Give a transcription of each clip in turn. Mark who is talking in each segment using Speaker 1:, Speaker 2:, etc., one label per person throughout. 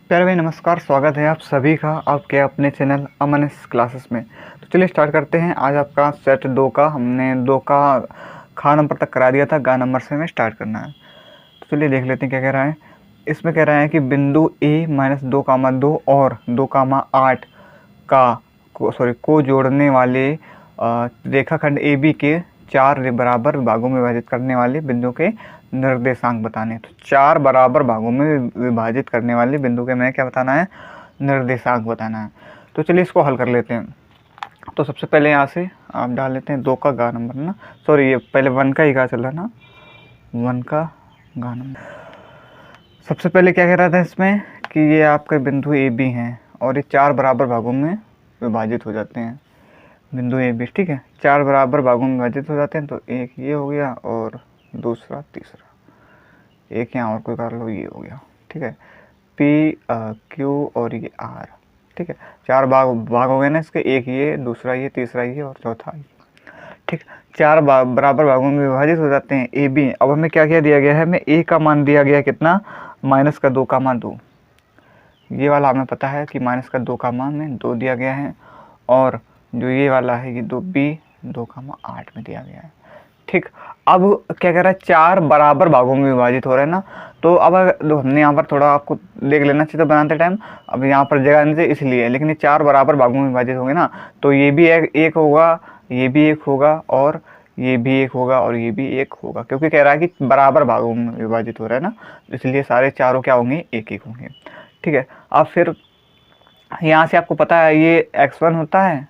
Speaker 1: प्यारे भाई नमस्कार, स्वागत है आप सभी का आपके अपने चैनल अमन क्लासेस में। तो चलिए स्टार्ट करते हैं। आज आपका सेट 2 का हमने 2 का खा नंबर तक करा दिया था, गा नंबर से हमें स्टार्ट करना है। तो चलिए देख लेते हैं क्या कह रहा है। इसमें कह रहा है कि बिंदु ए -2, 2 और 2, 8 को जोड़ने वाले रेखाखंड ए बी के 4 बराबर भागों में विभाजित करने वाले बिंदु के निर्देशांक बताने। तो 4 बराबर भागों में विभाजित करने वाले बिंदु के मैं क्या बताना है, निर्देशांक बताना है। तो चलिए इसको हल कर लेते हैं। तो सबसे पहले यहाँ से आप डाल लेते हैं 2 का गा नंबर ना, सॉरी ये पहले 1 का ही गा चल रहा है ना, 1 का गा नंबर। सबसे पहले क्या कह रहा था इसमें कि ये आपके बिंदु ए बी हैं और ये 4 बराबर भागों में विभाजित हो जाते हैं। बिंदु ए बी, ठीक है, 4 बराबर भागों में विभाजित हो जाते हैं। तो एक ये हो गया और दूसरा तीसरा, एक यहाँ और कोई कर लो, ये हो गया, ठीक है, पी क्यू और ये आर, ठीक है। 4 भाग हो गए ना इसके, एक ये, दूसरा ये, तीसरा ये और चौथा ये, ठीक। 4 बराबर भागों में विभाजित हो जाते हैं ए बी। अब हमें क्या क्या दिया गया है, हमें ए का मान दिया गया है कितना, -2 का मान 2। ये वाला हमें पता है कि -2 का मान में 2 दिया गया है, और जो ये वाला है ये 2b 2,8 में दिया गया है, ठीक। अब क्या कह रहा है, 4 बराबर भागों में विभाजित हो रहे हैं ना। तो अब हमने यहाँ पर थोड़ा आपको देख लेना चाहिए था बनाते टाइम। अब यहाँ पर जगह नहीं चाहिए इसलिए, लेकिन ये 4 बराबर भागों में विभाजित होंगे ना, तो ये भी एक होगा, ये भी एक होगा, और ये भी एक होगा, और ये भी एक होगा, क्योंकि कह रहा है कि बराबर भागों में विभाजित हो रहा है ना, इसलिए सारे चारों क्या होंगे, एक एक होंगे, ठीक है। अब फिर यहाँ से आपको पता है ये x1 होता है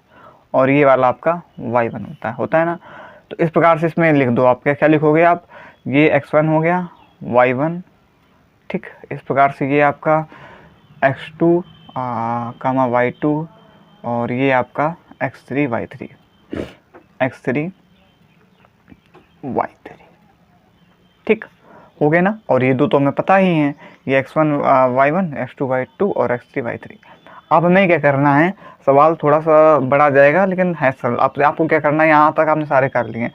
Speaker 1: और ये वाला आपका y1 होता है ना। तो इस प्रकार से इसमें लिख दो। आप क्या लिखोगे, आप ये x1 हो गया, y1, ठीक। इस प्रकार से ये आपका x2 y2 और ये आपका x3 y3, x3 y3, ठीक हो गए ना। और ये दो तो हमें पता ही हैं, ये x1 y1, x2 y2 और x3 y3। अब हमें क्या करना है, सवाल थोड़ा सा बड़ा जाएगा लेकिन है सरल। आपको क्या करना है, यहाँ तक आपने सारे कर लिए।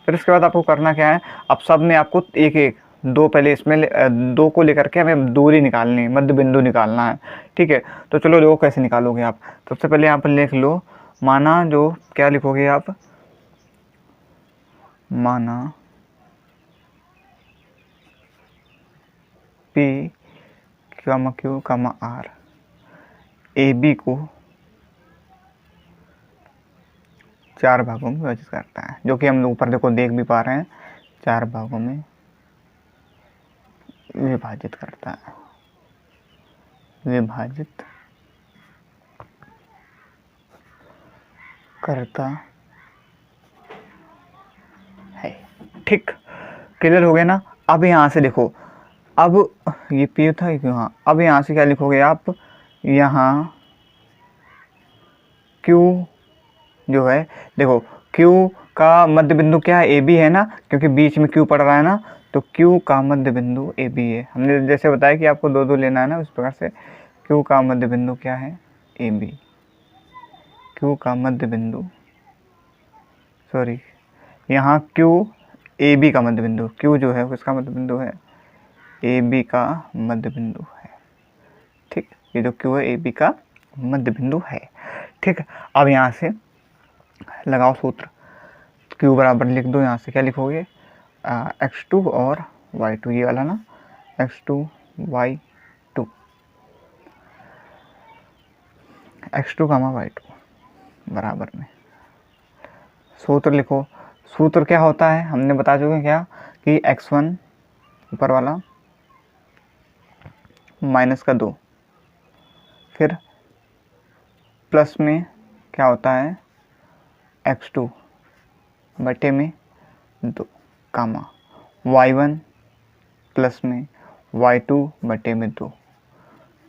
Speaker 1: फिर इसके बाद आपको करना क्या है, अब सब में आपको एक एक दो, पहले इसमें 2 को लेकर के हमें दूरी निकालनी है, मध्य बिंदु निकालना है, ठीक है। तो चलो वो कैसे निकालोगे आप, सबसे पहले यहाँ पर लिख लो, माना जो क्या लिखोगे आप, माना P, Q, R A B को 4 भागों में विभाजित करता है, जो कि हम ऊपर देखो देख भी पा रहे हैं, 4 भागों में विभाजित करता है, विभाजित करता है, ठीक। क्लियर हो गया ना। अब यहाँ से देखो, अब ये पी था ये क्यों, हाँ, अब यहाँ से क्या लिखोगे आप, यहाँ क्यू जो है, देखो क्यू का मध्य बिंदु क्या है, ए बी है ना, क्योंकि बीच में क्यू पड़ रहा है ना, तो क्यू का मध्य बिंदु ए बी है। हमने जैसे बताया कि आपको 2 2 लेना है ना, उस प्रकार से क्यू का मध्य बिंदु क्या है, ए बी। क्यू का मध्य बिंदु, सॉरी, यहाँ क्यू ए बी का मध्य बिंदु, क्यू जो है उसका मध्य बिंदु है, ए बी का मध्य बिंदु है, ठीक। ये जो क्यू है ए बी का मध्य बिंदु है, ठीक। अब यहाँ से लगाओ सूत्र, क्यू बराबर लिख दो, यहाँ से क्या लिखोगे, x2 और y2, ये वाला ना, x2 y2, x2 y2 बराबर में सूत्र लिखो। सूत्र क्या होता है हमने बता चुके क्या, कि x1 ऊपर वाला -2, फिर प्लस में क्या होता है, x2 बटे में 2, कामा y1 प्लस में y2 बटे में 2,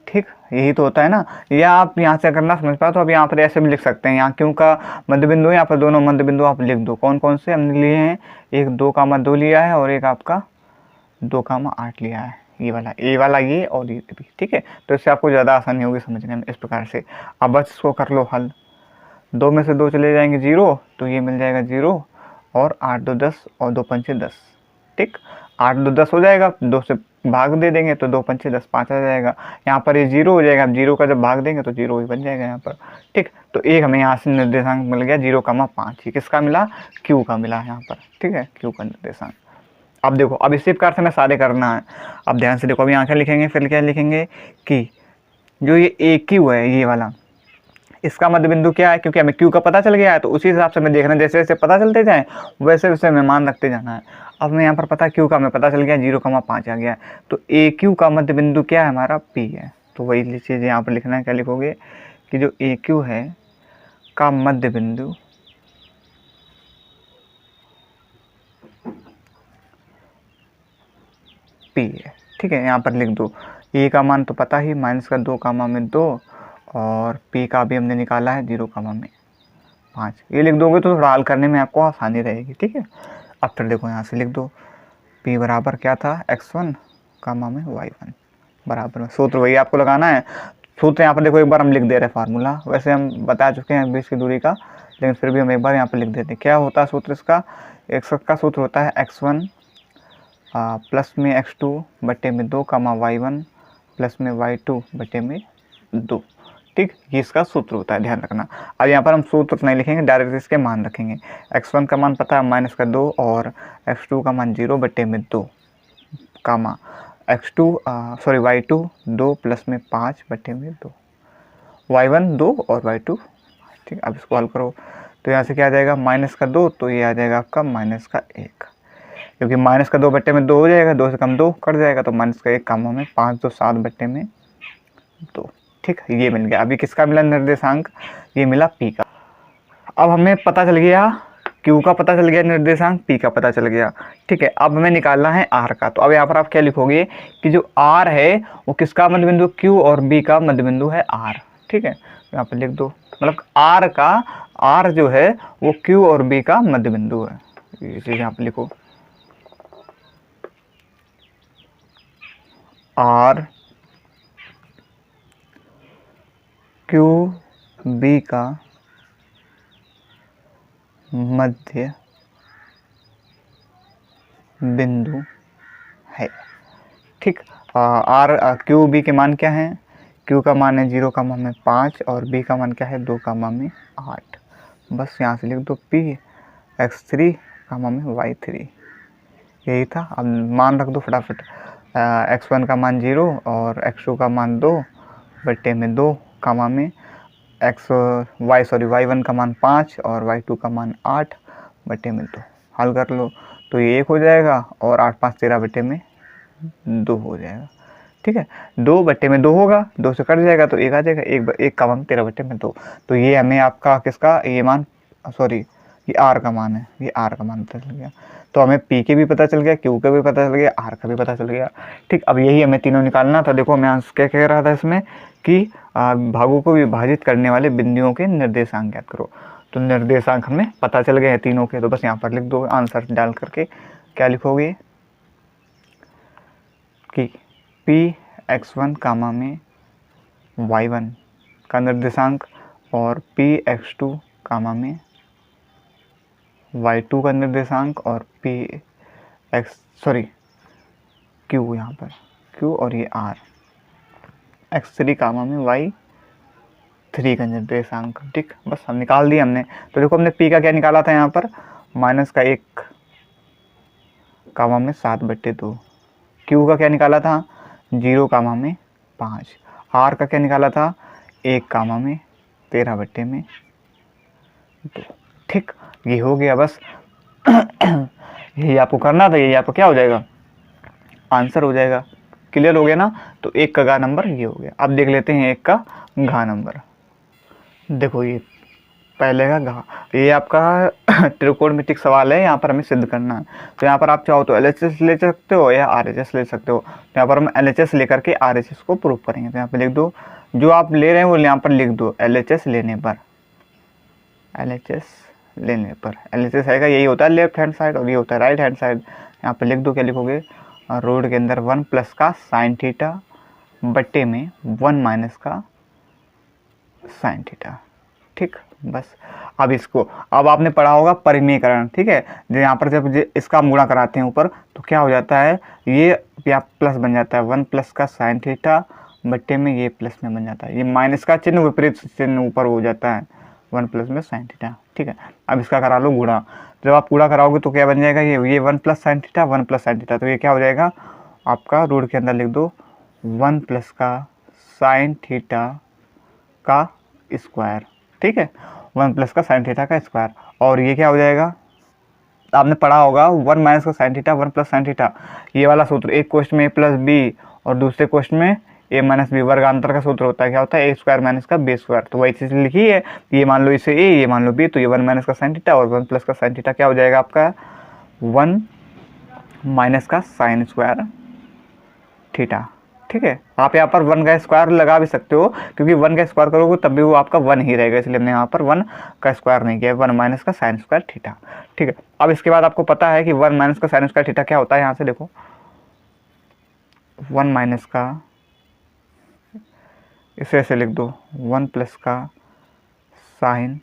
Speaker 1: ठीक। यही तो होता है ना। या आप यहाँ से करना समझ पाओ तो अब यहाँ पर ऐसे भी लिख सकते हैं, यहाँ क्यों का मध्य बिंदु है, यहाँ पर दोनों मध्य बिंदु आप लिख दो। कौन कौन से हमने लिए हैं, एक 2,2 लिया है और एक आपका 2,8 लिया है, ये वाला, ए वाला ये और ये भी, ठीक है। तो इससे आपको ज़्यादा आसानी होगी समझने में, इस प्रकार से। अब बस इसको कर लो हल, 2 में से 2 चले जाएंगे 0, तो ये मिल जाएगा 0, और 8 2 10 और 2 पंचे 10, ठीक। 8 2 10 हो जाएगा, 2 से भाग दे देंगे तो 2 पंचे 10, 5 आ जाएगा। यहाँ पर ये 0 हो जाएगा। अब 0 का जब भाग देंगे तो 0 ही बन जाएगा यहाँ पर। ठीक, तो एक हमें यहाँ से निर्देशांक मिल गया 0,5। ये किसका मिला? क्यू का मिला यहाँ पर। ठीक है, क्यू का निर्देशांक। अब देखो, अब इसी प्रकार से हमें सारे करना है। अब ध्यान से देखो, अभी यहाँ क्या लिखेंगे, फिर क्या लिखेंगे कि जो ये ए क्यू है, ये वाला, इसका मध्य बिंदु क्या है? क्योंकि हमें क्यू का पता चल गया है, तो उसी हिसाब से हमें देखना है, जैसे जैसे पता चलते जाए वैसे वैसे हमें मान रखते जाना है। अब हमें यहाँ पर पता क्यू का हमें पता चल गया 0,5 आ गया, तो ए क्यू का मध्य बिंदु क्या है? हमारा पी है। तो वही चीज़ यहाँ पर लिखना है। क्या लिखोगे कि जो ए क्यू है का मध्य बिंदु पी है। ठीक है, यहाँ पर लिख दो। ए का मान तो पता ही, -2, और पी का भी हमने निकाला है 0,5। ये लिख दोगे तो थोड़ा हल करने में आपको आसानी रहेगी। ठीक है, अब फिर देखो यहाँ से लिख दो, पी बराबर क्या था? x1, y1 बराबर में, सूत्र वही आपको लगाना है। सूत्र यहाँ पर देखो, एक बार हम लिख दे रहे हैं फार्मूला, वैसे हम बता चुके हैं बीच की दूरी का, लेकिन फिर भी हम एक बार यहाँ पर लिख देते हैं। क्या होता है सूत्र इसका? x का सूत्र होता है x1 प्लस में x2 बटे में 2, y1 प्लस में y2 बटे में 2। ठीक, ये इसका सूत्र होता है, ध्यान रखना। अब यहाँ पर हम सूत्र नहीं लिखेंगे, डायरेक्ट इसके मान रखेंगे। x1 का मान पता है -2, और x2 का मान 0 बटे में 2, y2 2 प्लस में 5 बटे में 2, y1 2 और y2। ठीक, अब इसको हल करो तो यहाँ से क्या आ जाएगा? -2, तो ये आ जाएगा आपका -1, क्योंकि -2 बटे में 2 हो जाएगा, 2 से कम 2 कट जाएगा, तो -1 काम हमें 5 2 7 बटे में 2। ठीक, ये मिल गया। अभी किसका मिला निर्देशांक? ये मिला पी का। अब हमें पता चल गया क्यू का, पता चल गया निर्देशांक, पी का पता चल गया। ठीक है, अब हमें निकालना है आर का। तो अब यहाँ पर आप क्या लिखोगे कि जो आर है वो किसका मध्य बिंदु? क्यू, और बी का मध्य बिंदु है आर। ठीक है, यहाँ पर लिख दो, मतलब आर जो है वो क्यू और बी का मध्य बिंदु है। ये चीज़ यहाँ पर लिखो, आर क्यू बी का मध्य बिंदु है। ठीक, आर क्यू बी के मान क्या हैं? क्यू का मान है 0,5, और बी का मान क्या है? 2,8। बस यहाँ से लिख दो p x3, y3, यही था। अब मान रख दो फटाफट। x1 का मान 0, और x2 का मान 2 बटे में 2, में y1 का मान 5, और y2 का मान 8 बटे में 2। हल कर लो तो ये 1 हो जाएगा, और 8 5 13 बटे में 2 हो जाएगा। ठीक है, 2 बटे में 2 होगा, 2 से कट जाएगा तो 1 आ जाएगा, 1 का मान 13 बटे में 2। तो ये हमें आपका किसका ये मान, सॉरी ये आर का मान है, ये आर का मान पता चल गया। तो हमें पी के भी पता चल गया, क्यू का भी पता चल गया, आर का भी पता चल गया। ठीक, अब यही हमें तीनों निकालना था। देखो मैं क्या कह रहा था इसमें कि भागों को विभाजित करने वाले बिंदुओं के निर्देशांक ज्ञात करो। तो निर्देशांक हमें पता चल गए हैं तीनों के, तो बस यहाँ पर लिख दो आंसर डाल करके। क्या लिखोगे कि पी x1 में y1 का निर्देशांक, और पी x2 में y2 का निर्देशांक, और क्यू, यहाँ पर क्यू और ये आर x3 में y3 का निर्देशांक। ठीक, बस हम निकाल दिए हमने। तो देखो हमने p का क्या निकाला था यहाँ पर? -1 में 7 बटे 2। क्यू का क्या निकाला था? 0 में 5। आर का क्या निकाला था? 1 में 13 बटे में 2। ठीक, ये हो गया बस। यही आपको करना था, यही आपको क्या हो जाएगा? आंसर हो जाएगा। क्लियर हो गया ना? तो 1 का घा नंबर ये हो गया। अब देख लेते हैं 1 का घा नंबर। देखो ये पहले का घा, ये आपका त्रिकोणमितिक सवाल है, यहाँ पर हमें सिद्ध करना है। तो यहाँ पर आप चाहो तो LHS ले सकते हो या RHS ले सकते हो। तो यहाँ पर हम LHS लेकर के RHS को प्रूव करेंगे। तो यहाँ पर लिख दो, जो आप ले रहे हैं वो यहाँ पर लिख दो, LHS लेने पर, LHS है यही होता है लेफ्ट हैंड साइड, और ये होता है राइट हैंड साइड। यहाँ पर लिख दो, क्या लिखोगे? रोड के अंदर 1 प्लस का साइन थीटा बट्टे में 1 माइनस का साइन थीटा। ठीक, बस। अब आपने पढ़ा होगा परिमेयकरण, ठीक है। जो यहाँ पर जब इसका हम गुणा कराते हैं ऊपर तो क्या हो जाता है, ये या प्लस बन जाता है 1 प्लस का साइन थीटा बट्टे में ये प्लस में बन जाता है, ये माइनस का चिन्ह विपरीत चिन्ह ऊपर हो जाता है 1 प्लस में साइन थीटा, ठीक है। अब इसका करा लो गुणा, जब आप गुणा कराओगे तो क्या बन जाएगा, ये 1 plus sine theta 1 plus sine theta, तो ये क्या हो जाएगा आपका, रूट के अंदर लिख दो 1 प्लस का साइन थीटा का स्क्वायर, ठीक है, 1 प्लस का साइन थीटा का स्क्वायर। और ये क्या हो जाएगा, आपने पढ़ा होगा 1 माइनस का sine theta 1 plus sine theta, ये वाला सूत्र एक क्वेश्चन में ए प्लस बी और दूसरे क्वेश्चन में ए माइनस बी, वर्गांतर का सूत्र होता है, क्या होता है ए स्क्वायर माइनस का बी स्क्वायर। तो वही चीज़ लिखी है, ये मान लो इसे ए, ये मान लो बी, तो ये 1 माइनस का साइन थीटा और 1 प्लस का साइन थीटा क्या हो जाएगा आपका 1 माइनस का साइन स्क्वायर थीटा, ठीक है। आप यहाँ पर 1 का स्क्वायर लगा भी सकते हो, क्योंकि 1 का स्क्वायर करोगे तब भी वो आपका 1 ही रहेगा, इसलिए हमने यहाँ पर 1 का स्क्वायर नहीं किया, 1 माइनस का साइन स्क्वायर थीटा, ठीक है। अब इसके बाद आपको पता है कि 1 माइनस का साइन स्क्वायर थीटा क्या होता है, यहाँ से देखो 1 माइनस का, इसे ऐसे लिख दो 1 प्लस का साइन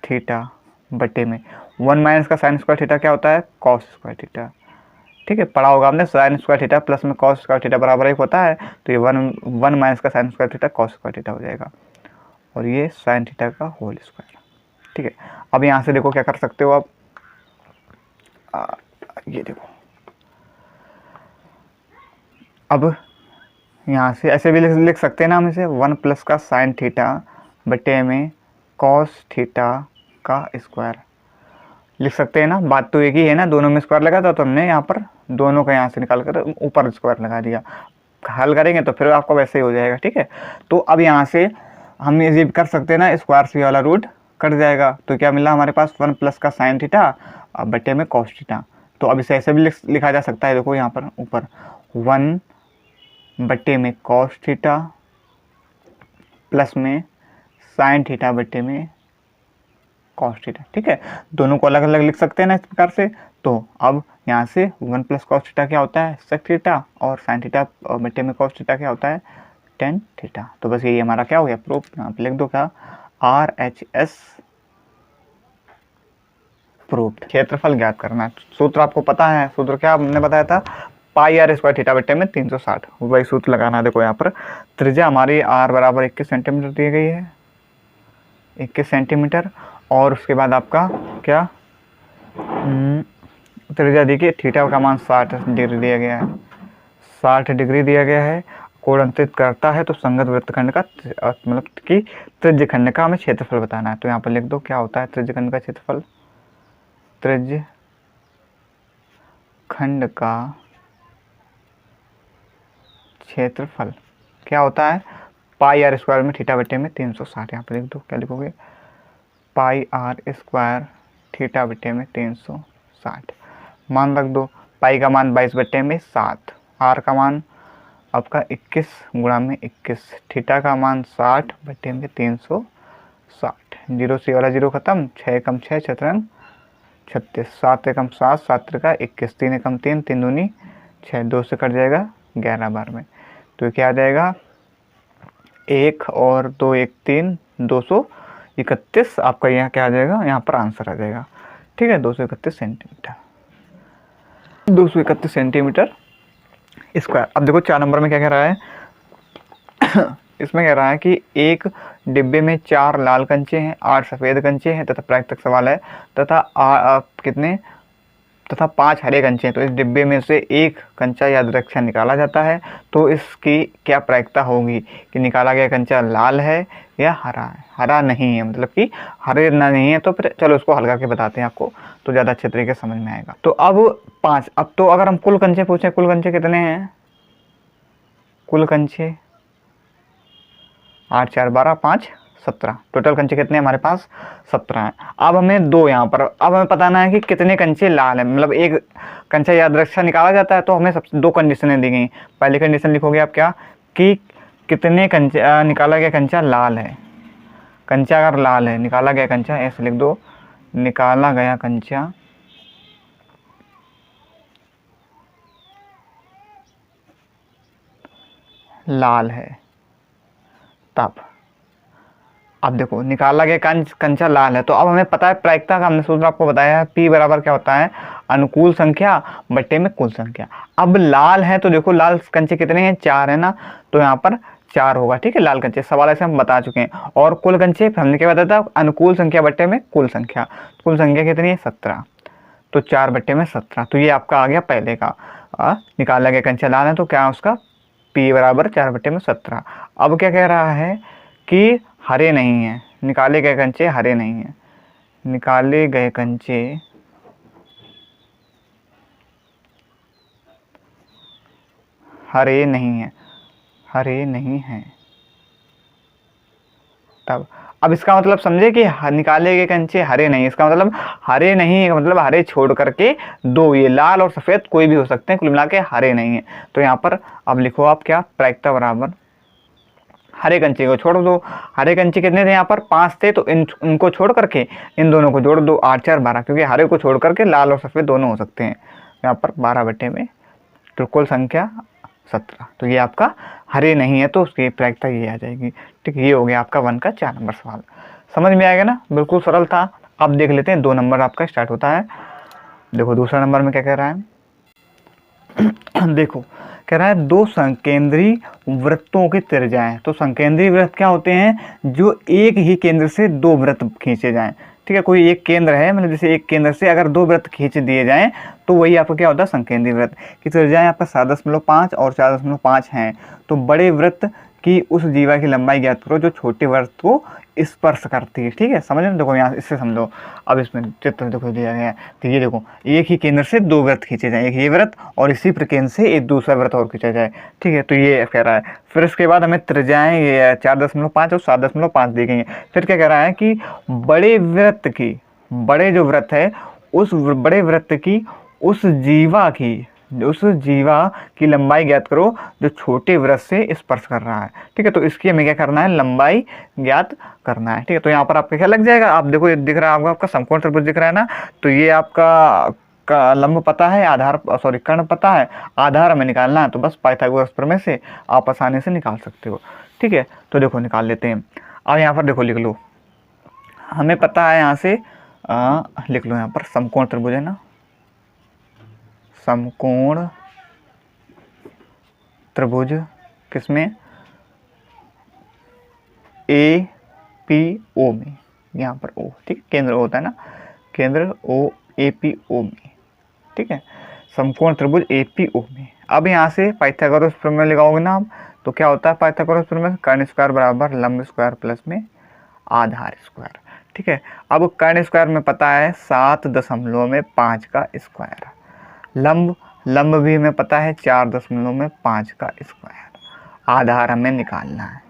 Speaker 1: थीटा बटे में 1 माइनस का साइन स्क्वायर थीटा क्या होता है कॉस स्क्वायर थीटा, ठीक है। पढ़ा होगा आपने साइन स्क्वायर थीटा प्लस में कॉस स्क्वायर थीटा बराबर 1 होता है, तो ये 1 माइनस का sine square theta cos square theta हो जाएगा, और ये साइन थीटा का होल स्क्वायर, ठीक है। अब यहाँ से देखो क्या कर सकते हो आप, ये देखो, अब यहाँ से ऐसे भी लिख सकते हैं ना हम इसे 1 प्लस का साइन थीटा बटे में कॉस थीटा का स्क्वायर लिख सकते हैं ना, बात तो एक ही है ना, दोनों में स्क्वायर लगा था तो हमने यहाँ पर दोनों का यहाँ से निकाल कर ऊपर स्क्वायर लगा दिया, हल करेंगे तो फिर आपको वैसे ही हो जाएगा, ठीक है। तो अब यहाँ से हम ये कर सकते हैं ना, स्क्वायर से वाला रूट कट जाएगा, तो क्या मिला हमारे पास 1 प्लस का साइन थीटा बटे में कॉस थीटा। तो अब इसे ऐसे भी लिखा जा सकता है, देखो यहाँ पर ऊपर 1 बटे में कॉस थीटा प्लस में साइन थीटा बटे में कॉस थीटा, ठीक है। दोनों को अलग अलग लिख सकते हैं ना इस प्रकार से। तो अब यहाँ से 1 प्लस कॉस थीटा क्या होता है सेक थीटा, और साइन थीटा बटे में कॉस थीटा क्या होता है टेन थीटा। तो बस यही हमारा क्या हो गया प्रूफ, यहाँ पे लिख दो क्या RHS प्रूफ। क्षेत्रफल ज्ञात करना, सूत्र आपको पता है, सूत्र क्या हमने बताया था पाई आर स्क्वायर थीटा बटे में 360, वही सूत्र लगाना। देखो यहाँ पर त्रिज्या हमारी r बराबर 21 सेंटीमीटर दी गई है, 21 सेंटीमीटर, और उसके बाद आपका क्या त्रिज्या देखिए, थीटा का मान 60 डिग्री दिया गया है, 60 डिग्री दिया गया है, कोण अंतरित करता है, तो संगत वृत्तखंड का मतलब कि त्रिज्य खंड का हमें क्षेत्रफल बताना है। तो यहाँ पर लिख दो क्या होता है त्रिज्य खंड का क्षेत्रफल, त्रिज्य खंड का क्षेत्रफल क्या होता है पाई आर स्क्वायर में थीटा बटे में 360। यहाँ पर लिख दो क्या लिखोगे पाई आर स्क्वायर थीटा बटे में 360, मान रख दो, पाई का मान 22 बटे में 7, आर का मान आपका 21 गुणा में 21, थीटा का मान 60 बटे में 360, जीरो से वाला जीरो खत्म, 6 कम 6 छत्रंग 36, 7 एकम 7 7 त्रिका 21, 3 एकम 3 3 दूनी 6, 2 से कट जाएगा 11 बार में, तो क्या आ जाएगा 1 और 2 1 3 231 आपका यहाँ क्या आ जाएगा, यहाँ पर आंसर आ जाएगा, ठीक है 231 सेंटीमीटर, 231 सेंटीमीटर स्क्वायर। अब देखो 4 नंबर में क्या कह रहा है इसमें कह रहा है कि एक डिब्बे में 4 लाल कंचे हैं, 8 सफ़ेद कंचे हैं तथा प्राकृतिक सवाल है कितने तथा 5 हरे कंचे हैं, तो इस डिब्बे में से एक कंचा यादृच्छिक निकाला जाता है, तो इसकी क्या प्रायिकता होगी कि निकाला गया कंचा लाल है या हरा है, हरा नहीं है, मतलब कि हरे ना नहीं है, तो फिर चलो उसको हल्का के बताते हैं आपको, तो ज़्यादा अच्छे तरीके से समझ में आएगा। तो अब 5, अब तो अगर हम कुल कंचे पूछें, कुल कंचे कितने हैं, कुल कंचे 8 4 12 5 17, टोटल कंचे कितने हमारे पास 17 हैं। अब हमें दो यहाँ पर, अब हमें बताना है कि कितने कंचे लाल हैं, मतलब एक कंचा यादृच्छिक निकाला जाता है, तो हमें सबसे 2 कंडीशनें दी गई। पहली कंडीशन लिखोगे आप क्या कि कितने कंचे निकाला गया कंचा लाल है, कंचा अगर लाल है, निकाला गया कंचा ऐसे लिख दो, निकाला गया कंचा लाल है, तब अब देखो निकाला गया कंचा लाल है, तो अब हमें पता है प्रायिकता का, हमने सूत्र आपको बताया है, P बराबर क्या होता है, अनुकूल संख्या बट्टे में कुल संख्या। अब लाल है तो देखो लाल कंचे कितने हैं, 4 है ना, तो यहाँ पर 4 होगा, ठीक है, लाल कंचे, सवाल ऐसे हम बता चुके हैं। और कुल कंचे हमने क्या बताया था, अनुकूल संख्या बट्टे में कुल संख्या, कुल संख्या कितनी है 17, तो 4 बट्टे में 17, तो ये आपका आ गया पहले का। निकाला गया कंचा लाल है तो क्या उसका P बराबर 4 बट्टे में 17। अब क्या कह रहा है कि हरे नहीं है, निकाले गए कंचे हरे नहीं है, निकाले गए कंचे हरे नहीं है, हरे नहीं है। तब अब इसका मतलब समझे कि निकाले गए कंचे हरे नहीं, इसका मतलब हरे नहीं का मतलब हरे छोड़ करके दो, ये लाल और सफ़ेद कोई भी हो सकते हैं, कुल मिला के हरे नहीं है। तो यहाँ पर अब लिखो आप क्या, प्रायिकता बराबर हरे कंचे को छोड़ दो, हरे कंचे कितने थे यहाँ पर 5 थे, तो इनको छोड़ करके इन दोनों को जोड़ दो, 8 4 12, क्योंकि हरे को छोड़ करके लाल और सफ़ेद दोनों हो सकते हैं। यहाँ पर 12 बट्टे में तो कुल संख्या 17, तो ये आपका हरे नहीं है, तो उसकी प्रायिकता ये आ जाएगी। ठीक, ये हो गया आपका 1 का 4 नंबर सवाल। समझ में आएगा ना, बिल्कुल सरल था। अब देख लेते हैं 2 नंबर आपका स्टार्ट होता है। देखो दूसरा नंबर में क्या कह रहा है देखो कह रहा है 2 संकेंद्री वृत्तों की त्रिज्याएं। तो संकेंद्री वृत्त क्या होते हैं, जो एक ही केंद्र से 2 वृत्त खींचे जाएं। ठीक है, कोई एक केंद्र है, मतलब जैसे एक केंद्र से अगर 2 वृत्त खींच दिए जाएं तो वही आपका क्या होता है, संकेंद्री वृत्त की त्रिज्याएं आपका 7.5 और 4.5 हैं। तो बड़े वृत्त की उस जीवा की लंबाई ज्ञात करो जो छोटे वृत्त को स्पर्श करती है। ठीक है, समझ में, देखो यहाँ इससे समझो। अब इसमें चित्र देखो दिया गया है, तो ये देखो एक ही केंद्र से 2 वृत्त खींचे जाए, एक ये वृत्त और इसी प्रकेंद्र से एक दूसरा वृत्त और खींचा जाए। ठीक है, तो ये कह रहा है। फिर इसके बाद हमें त्रिज्याएं ये 4.5 और 7.5 दी गई हैं। फिर क्या कह रहा है कि बड़े वृत्त की, बड़े जो वृत्त है उस बड़े वृत्त की उस जीवा की लंबाई ज्ञात करो जो छोटे वृत्त से स्पर्श कर रहा है। ठीक है, तो इसकी हमें क्या करना है, लंबाई ज्ञात करना है। ठीक है, तो यहाँ पर आपका क्या लग जाएगा, आप देखो ये दिख रहा है आपका समकोण त्रिभुज दिख रहा है ना, तो ये आपका लंब पता है, कर्ण पता है, आधार हमें निकालना है, तो बस पाइथागोरस प्रमेय से आप आसानी से निकाल सकते हो। ठीक है, तो देखो निकाल लेते हैं। अब यहाँ पर देखो लिख लो, हमें पता है यहाँ से लिख लो, यहाँ पर समकोण त्रिभुज है ना, समकोण त्रिभुज किसमें, APO में, यहाँ पर O, ठीक है, केंद्र O होता है ना, केंद्र O APO में। ठीक है, समकोण त्रिभुज APO में। अब यहाँ से पाइथागोरस प्रमेय लगाओगे ना आप, तो क्या होता है पाइथागोरस प्रमेय, कर्ण स्क्वायर बराबर लंब स्क्वायर प्लस में आधार स्क्वायर। ठीक है, अब कर्ण स्क्वायर में पता है 7.5 का स्क्वायर, लंब भी हमें पता है 4.5 का स्क्वायर, आधार हमें निकालना है।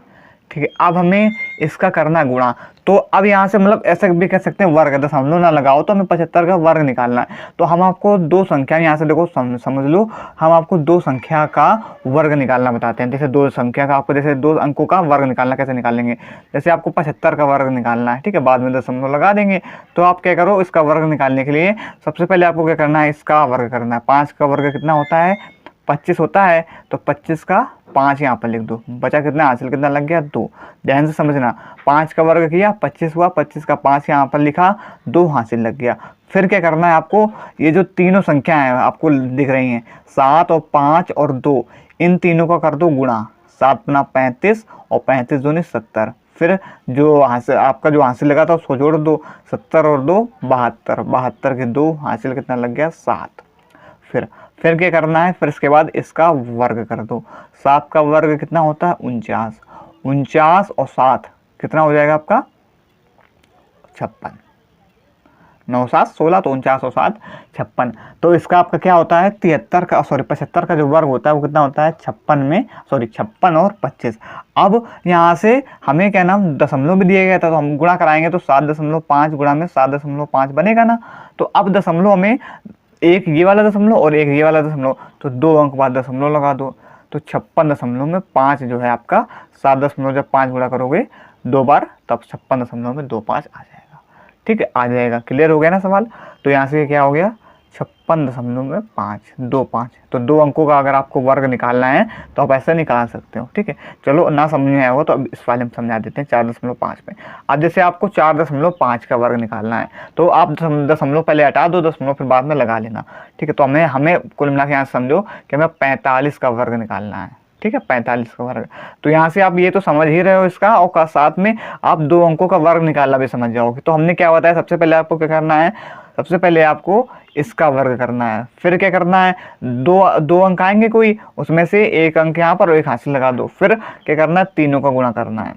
Speaker 1: ठीक है, अब हमें इसका करना गुणा, तो अब यहाँ से मतलब ऐसा भी कह सकते हैं वर्ग, दशमलव ना लगाओ तो हमें 75 का वर्ग निकालना है। तो हम आपको 2 संख्या, यहाँ से देखो समझ लो, हम आपको 2 संख्या का वर्ग निकालना बताते हैं। जैसे 2 संख्या का आपको, जैसे 2 अंकों का वर्ग निकालना कैसे निकालेंगे, जैसे आपको 75 का वर्ग निकालना है। ठीक है, बाद में दशमलव लगा देंगे। तो आप क्या करो, इसका वर्ग निकालने के लिए सबसे पहले आपको क्या करना है, इसका वर्ग करना है। 5 का वर्ग कितना होता है, 25 होता है, तो 25 का 5 यहाँ पर लिख दो, बचा कितना, हासिल कितना लग गया 2। ध्यान से समझना, 5 का वर्ग किया 25 हुआ, 25 का 5 यहाँ पर लिखा, 2 हासिल लग गया। फिर क्या करना है आपको, ये जो तीनों संख्या हैं आपको दिख रही हैं, 7 और 5 और 2, इन तीनों का कर दो गुणा, 7 × 35 और 35 दूनी 70। फिर जो आपका जो हासिल लगा था उसको जोड़ दो, 70 और 2 72, 72 के 2 हासिल कितना लग गया 7। फिर क्या करना है, फिर इसके बाद इसका वर्ग कर दो। 7 का वर्ग कितना होता है 49, 49 और 7 कितना हो जाएगा आपका 56, 9 7 16, तो 49 और 7 56। तो इसका आपका क्या होता है 75 का जो वर्ग होता है वो कितना होता है 56 और 25। अब यहाँ से हमें क्या नाम दशमलव भी दिया गया था, तो हम गुणा कराएंगे तो 7.5 गुणा में 7.5 बनेगा ना। तो अब दशमलव हमें एक ये वाला दशमलव और एक ये वाला दशमलव, तो 2 अंक बाद दशमलव लगा दो, तो 56 में 5 जो है आपका 7 जब 5 गुणा करोगे 2 बार, तब 56 में 25 आ जाएगा। ठीक है, आ जाएगा। क्लियर हो गया ना सवाल। तो यहाँ से क्या हो गया 56.525। तो 2 अंकों का अगर आपको वर्ग निकालना है तो आप ऐसे निकाल सकते हो, ठीक है। चलो ना समझ में आया हो तो अब इस वाले में समझा देते हैं 4.5 में। अब जैसे आपको 4.5 का वर्ग निकालना है तो आप दशमलव पहले हटा दो, दशमलव फिर बाद में लगा लेना, ठीक है। तो हमें कुल मिला के यहाँ समझो कि हमें 45 का वर्ग निकालना है, ठीक है, 45 का वर्ग। तो यहाँ से आप ये तो समझ ही रहे हो इसका, और साथ में आप 2 अंकों का वर्ग निकालना भी समझ जाओगे। तो हमने क्या बताया, सबसे पहले आपको क्या करना है, सबसे पहले आपको इसका वर्ग करना है। फिर क्या करना है, दो अंक आएंगे कोई, उसमें से एक अंक यहाँ पर और एक हासिल लगा दो। फिर क्या करना है, तीनों का गुणा करना है।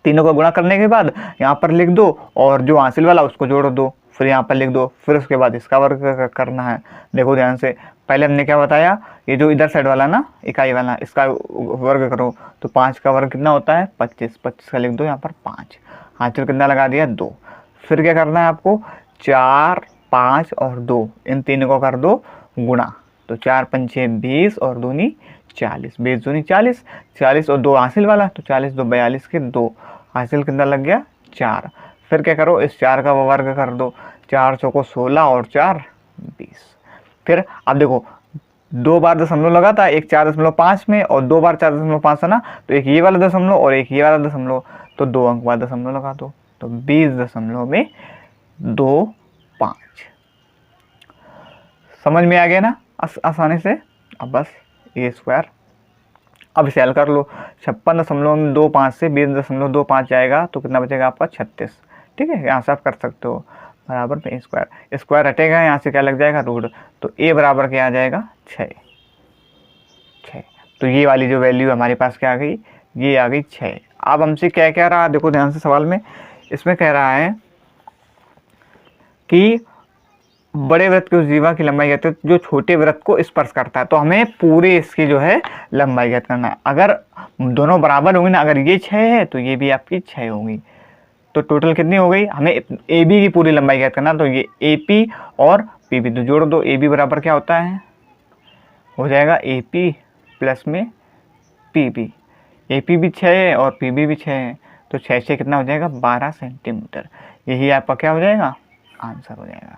Speaker 1: तीनों का गुणा करने के बाद यहाँ पर लिख दो और जो हासिल वाला उसको जोड़ दो, फिर यहाँ पर लिख दो। फिर उसके बाद इसका वर्ग करना है। देखो ध्यान से, पहले हमने क्या बताया, ये जो इधर साइड वाला ना, इकाई वाला, इसका वर्ग करो तो 5 का वर्ग कितना होता है, 25। 25 का लिख दो यहाँ पर 5, हासिल कितना लगा दिया, 2। फिर क्या करना है आपको, 4, 5 और 2 इन तीनों को कर दो गुणा। तो 4 पंचे 20 और दूनी 40, 20 दूनी 40, 40 और 2 हासिल वाला, तो 40 2 42 के 2, हासिल कितना लग गया, 4। फिर क्या करो, इस 4 का वर्ग कर दो, 4 चौको 16 और 4 20। फिर अब देखो, 2 बार दशमलव लगा था, एक 4.5 में और 2 बार 4.5 है ना, तो एक ये वाला दशमलव और एक ये वाला दशमलव, तो 2 अंक बाद दशमलव लगा दो, तो 20.25। समझ में आ गया ना आसानी से। अब बस ये स्क्वायर, अब इसे हल कर लो। 56.25 से 20.25 जाएगा तो कितना बचेगा आपका, 36, ठीक है। यहाँ से आप कर सकते हो, बराबर में स्क्वायर, स्क्वायर हटेगा, यहाँ से क्या लग जाएगा, रूट। तो ए बराबर क्या आ जाएगा, 6। तो ये वाली जो वैल्यू हमारे पास क्या आ गई, ये आ गई 6। अब हमसे क्या कह रहा है, देखो ध्यान से सवाल में, इसमें कह रहा है कि बड़े वृत्त की उस जीवा की लंबाई ज्ञात जो छोटे वृत्त को स्पर्श करता है। तो हमें पूरी इसकी जो है लंबाई ज्ञात करना है। अगर दोनों बराबर होंगी ना, अगर ये 6 है तो ये भी आपकी 6 होगी, तो टोटल कितनी हो गई, हमें ए बी की पूरी लंबाई ज्ञात करना। तो ये ए पी और पी बी तो जोड़ दो, ए बी बराबर क्या होता है, हो जाएगा ए पी प्लस में पी बी। ए पी भी 6 है और पी बी भी 6 है, तो 6 से कितना हो जाएगा, 12 सेंटीमीटर। यही आपका क्या हो जाएगा, आंसर हो जाएगा।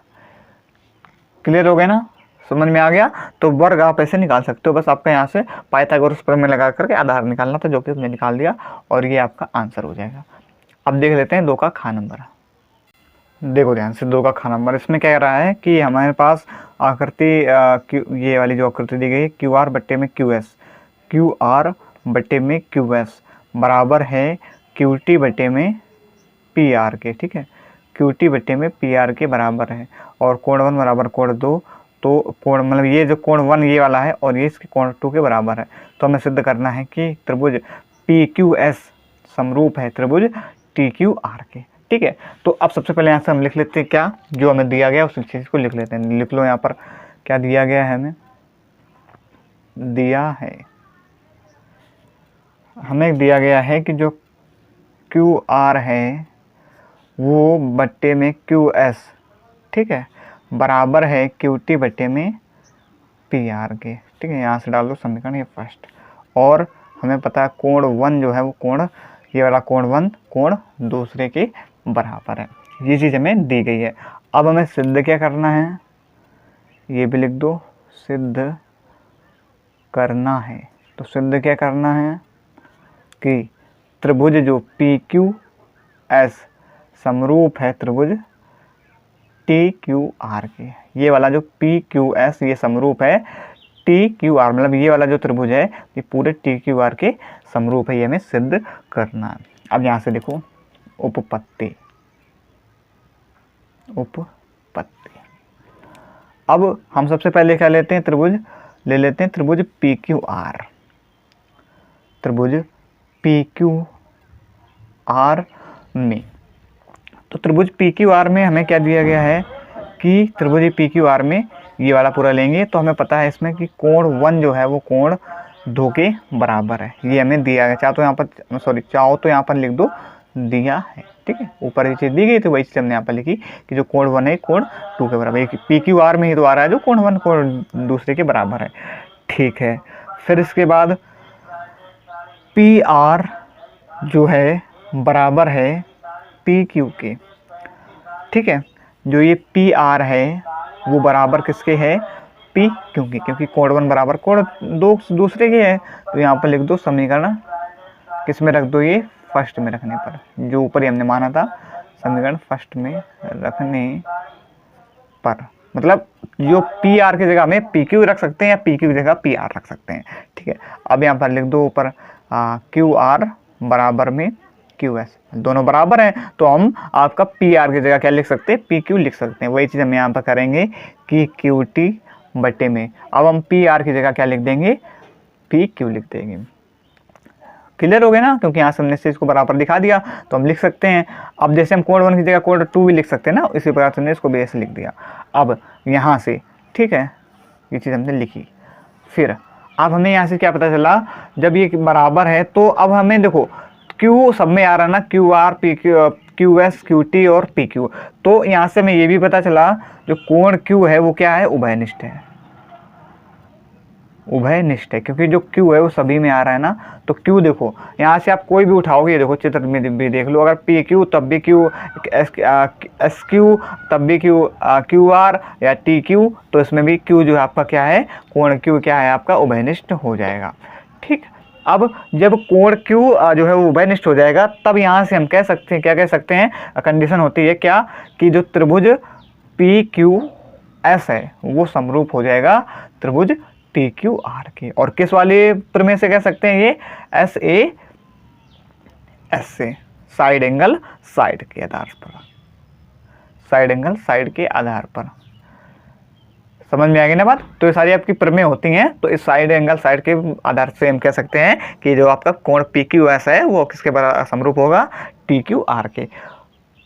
Speaker 1: क्लियर हो गया ना, समझ में आ गया। तो वर्ग आप ऐसे निकाल सकते हो, बस आपका यहाँ से पाइथागोरस प्रमेय लगा करके आधार निकालना था, जो कि हमने निकाल दिया और ये आपका आंसर हो जाएगा। अब देख लेते हैं 2 का खा नंबर। देखो ध्यान से, 2 का खा नंबर, इसमें क्या कह रहा है कि हमारे पास आकृति ये वाली जो आकृति दी गई है, क्यू आर बट्टे में क्यू एस, क्यू आर बट्टे में क्यू एस बराबर है क्यू टी बट्टे में पी आर के, ठीक है। क्यू टी बट्टे में पी आर के बराबर है, और कोण 1 बराबर कोण 2, तो कोण मतलब ये जो कोण 1 ये वाला है और ये इसके कोण 2 के बराबर है। तो हमें सिद्ध करना है कि त्रिभुज पी क्यू एस समरूप है त्रिभुज टी क्यू आर के, ठीक है। तो अब सबसे पहले यहाँ से हम लिख लेते हैं क्या, जो हमें दिया गया उस चीज़ को लिख लेते हैं। लिख लो यहाँ पर क्या दिया गया है, हमें दिया गया है कि जो क्यू आर है वो बट्टे में क्यू एस, ठीक है, बराबर है क्यू टी बट्टे में पी आर के, ठीक है। यहाँ से डाल दो समीकरण ये फर्स्ट, और हमें पता है कोण 1 जो है वो कोण, ये वाला कोण 1 कोण दूसरे के बराबर है। ये चीज़ हमें दी गई है। अब हमें सिद्ध क्या करना है, ये भी लिख दो, सिद्ध करना है। तो सिद्ध क्या करना है कि त्रिभुज जो पी क्यू एस समरूप है त्रिभुज टी क्यू आर के, ये वाला जो पी क्यू एस ये समरूप है टी क्यू आर, मतलब ये वाला जो त्रिभुज है ये पूरे टी क्यू आर के समरूप है, ये हमें सिद्ध करना है। अब यहाँ से देखो उपपत्ति, अब हम सबसे पहले क्या लेते हैं, त्रिभुज ले लेते हैं त्रिभुज पी क्यू आर, त्रिभुज पी क्यू आर में। तो त्रिभुज पी क्यू आर में हमें क्या दिया गया है कि त्रिभुज पी क्यू आर में ये वाला पूरा लेंगे, तो हमें पता है इसमें कि कोण 1 जो है वो कोण 2 के बराबर है, ये हमें दिया गया। चाहो तो यहाँ पर लिख दो दिया है, ठीक है। ऊपर ये चीज़ दी गई तो वही चीज़ हमने यहाँ पर लिखी कि जो कोण 1 है कोण 2 के बराबर है। पी क्यू आर में ही तो आ रहा है जो कोण 1 कोण दूसरे के बराबर है, ठीक है। फिर इसके बाद पी आर जो है बराबर है पी क्यू के, ठीक है। जो ये पी आर है वो बराबर किसके है, पी क्यू की, क्योंकि कोड 1 बराबर कोड 2 दूसरे के है। तो यहाँ पर लिख दो समीकरण किस में रख दो, ये फर्स्ट में रखने पर, जो ऊपर ही हमने माना था समीकरण फर्स्ट में रखने पर, मतलब जो पी आर की जगह में पी क्यू रख सकते हैं या पी क्यू की जगह पी आर रख सकते हैं, ठीक है। अब यहाँ पर लिख दो ऊपर क्यू आर बराबर में क्यू एस, दोनों बराबर हैं तो हम आपका पी आर की जगह क्या लिख सकते हैं, पी क्यू लिख सकते हैं। वही चीज़ हम यहाँ पर करेंगे कि क्यू टी बटे में, अब हम पी आर की जगह क्या लिख देंगे, पी क्यू लिख देंगे। क्लियर हो गया ना, क्योंकि यहाँ से हमने इस चीज़ को बराबर दिखा दिया तो हम लिख सकते हैं। अब जैसे हम कोड 1 की जगह कोड 2 भी लिख सकते हैं ना, इसी प्रकार से हमने इसको भी ऐसे लिख दिया। अब यहाँ से ठीक है, ये चीज़ हमने लिखी। फिर अब हमें यहाँ से क्या पता चला, जब ये बराबर है तो अब हमें देखो क्यू सब में आ रहा ना, Q R P Q Q S Q T और पी क्यू, तो यहाँ से हमें ये भी पता चला जो कोण क्यू है वो क्या है, उभयनिष्ठ है। उभयनिष्ठ है क्योंकि जो क्यू है वो सभी में आ रहा है ना, तो क्यू देखो यहाँ से आप कोई भी उठाओगे, ये देखो चित्र में भी देख लो, अगर पी क्यू तब भी क्यू, एस क्यू तब भी क्यू, क्यू आर या टी क्यू, तो इसमें भी क्यू जो है आपका क्या है, कोण क्यू क्या है आपका, उभयनिष्ठ हो जाएगा। ठीक, अब जब कोण क्यू जो है वो उभयनिष्ठ हो जाएगा, तब यहाँ से हम कह सकते हैं, क्या कह सकते हैं, कंडीशन होती है क्या, कि जो त्रिभुज पी क्यू एस है वो समरूप हो जाएगा त्रिभुज टी क्यू आर के। और किस वाले प्रमेय से कह सकते हैं, ये एस ए एस से, साइड एंगल साइड के आधार पर, साइड एंगल साइड के आधार पर। समझ में आ गई ना बात। तो ये सारी आपकी प्रमेय होती हैं, तो इस साइड एंगल साइड के आधार से हम कह सकते हैं कि जो आपका कोण पी क्यू एस है वो किसके बराबर समरूप होगा, टी क्यू आर के।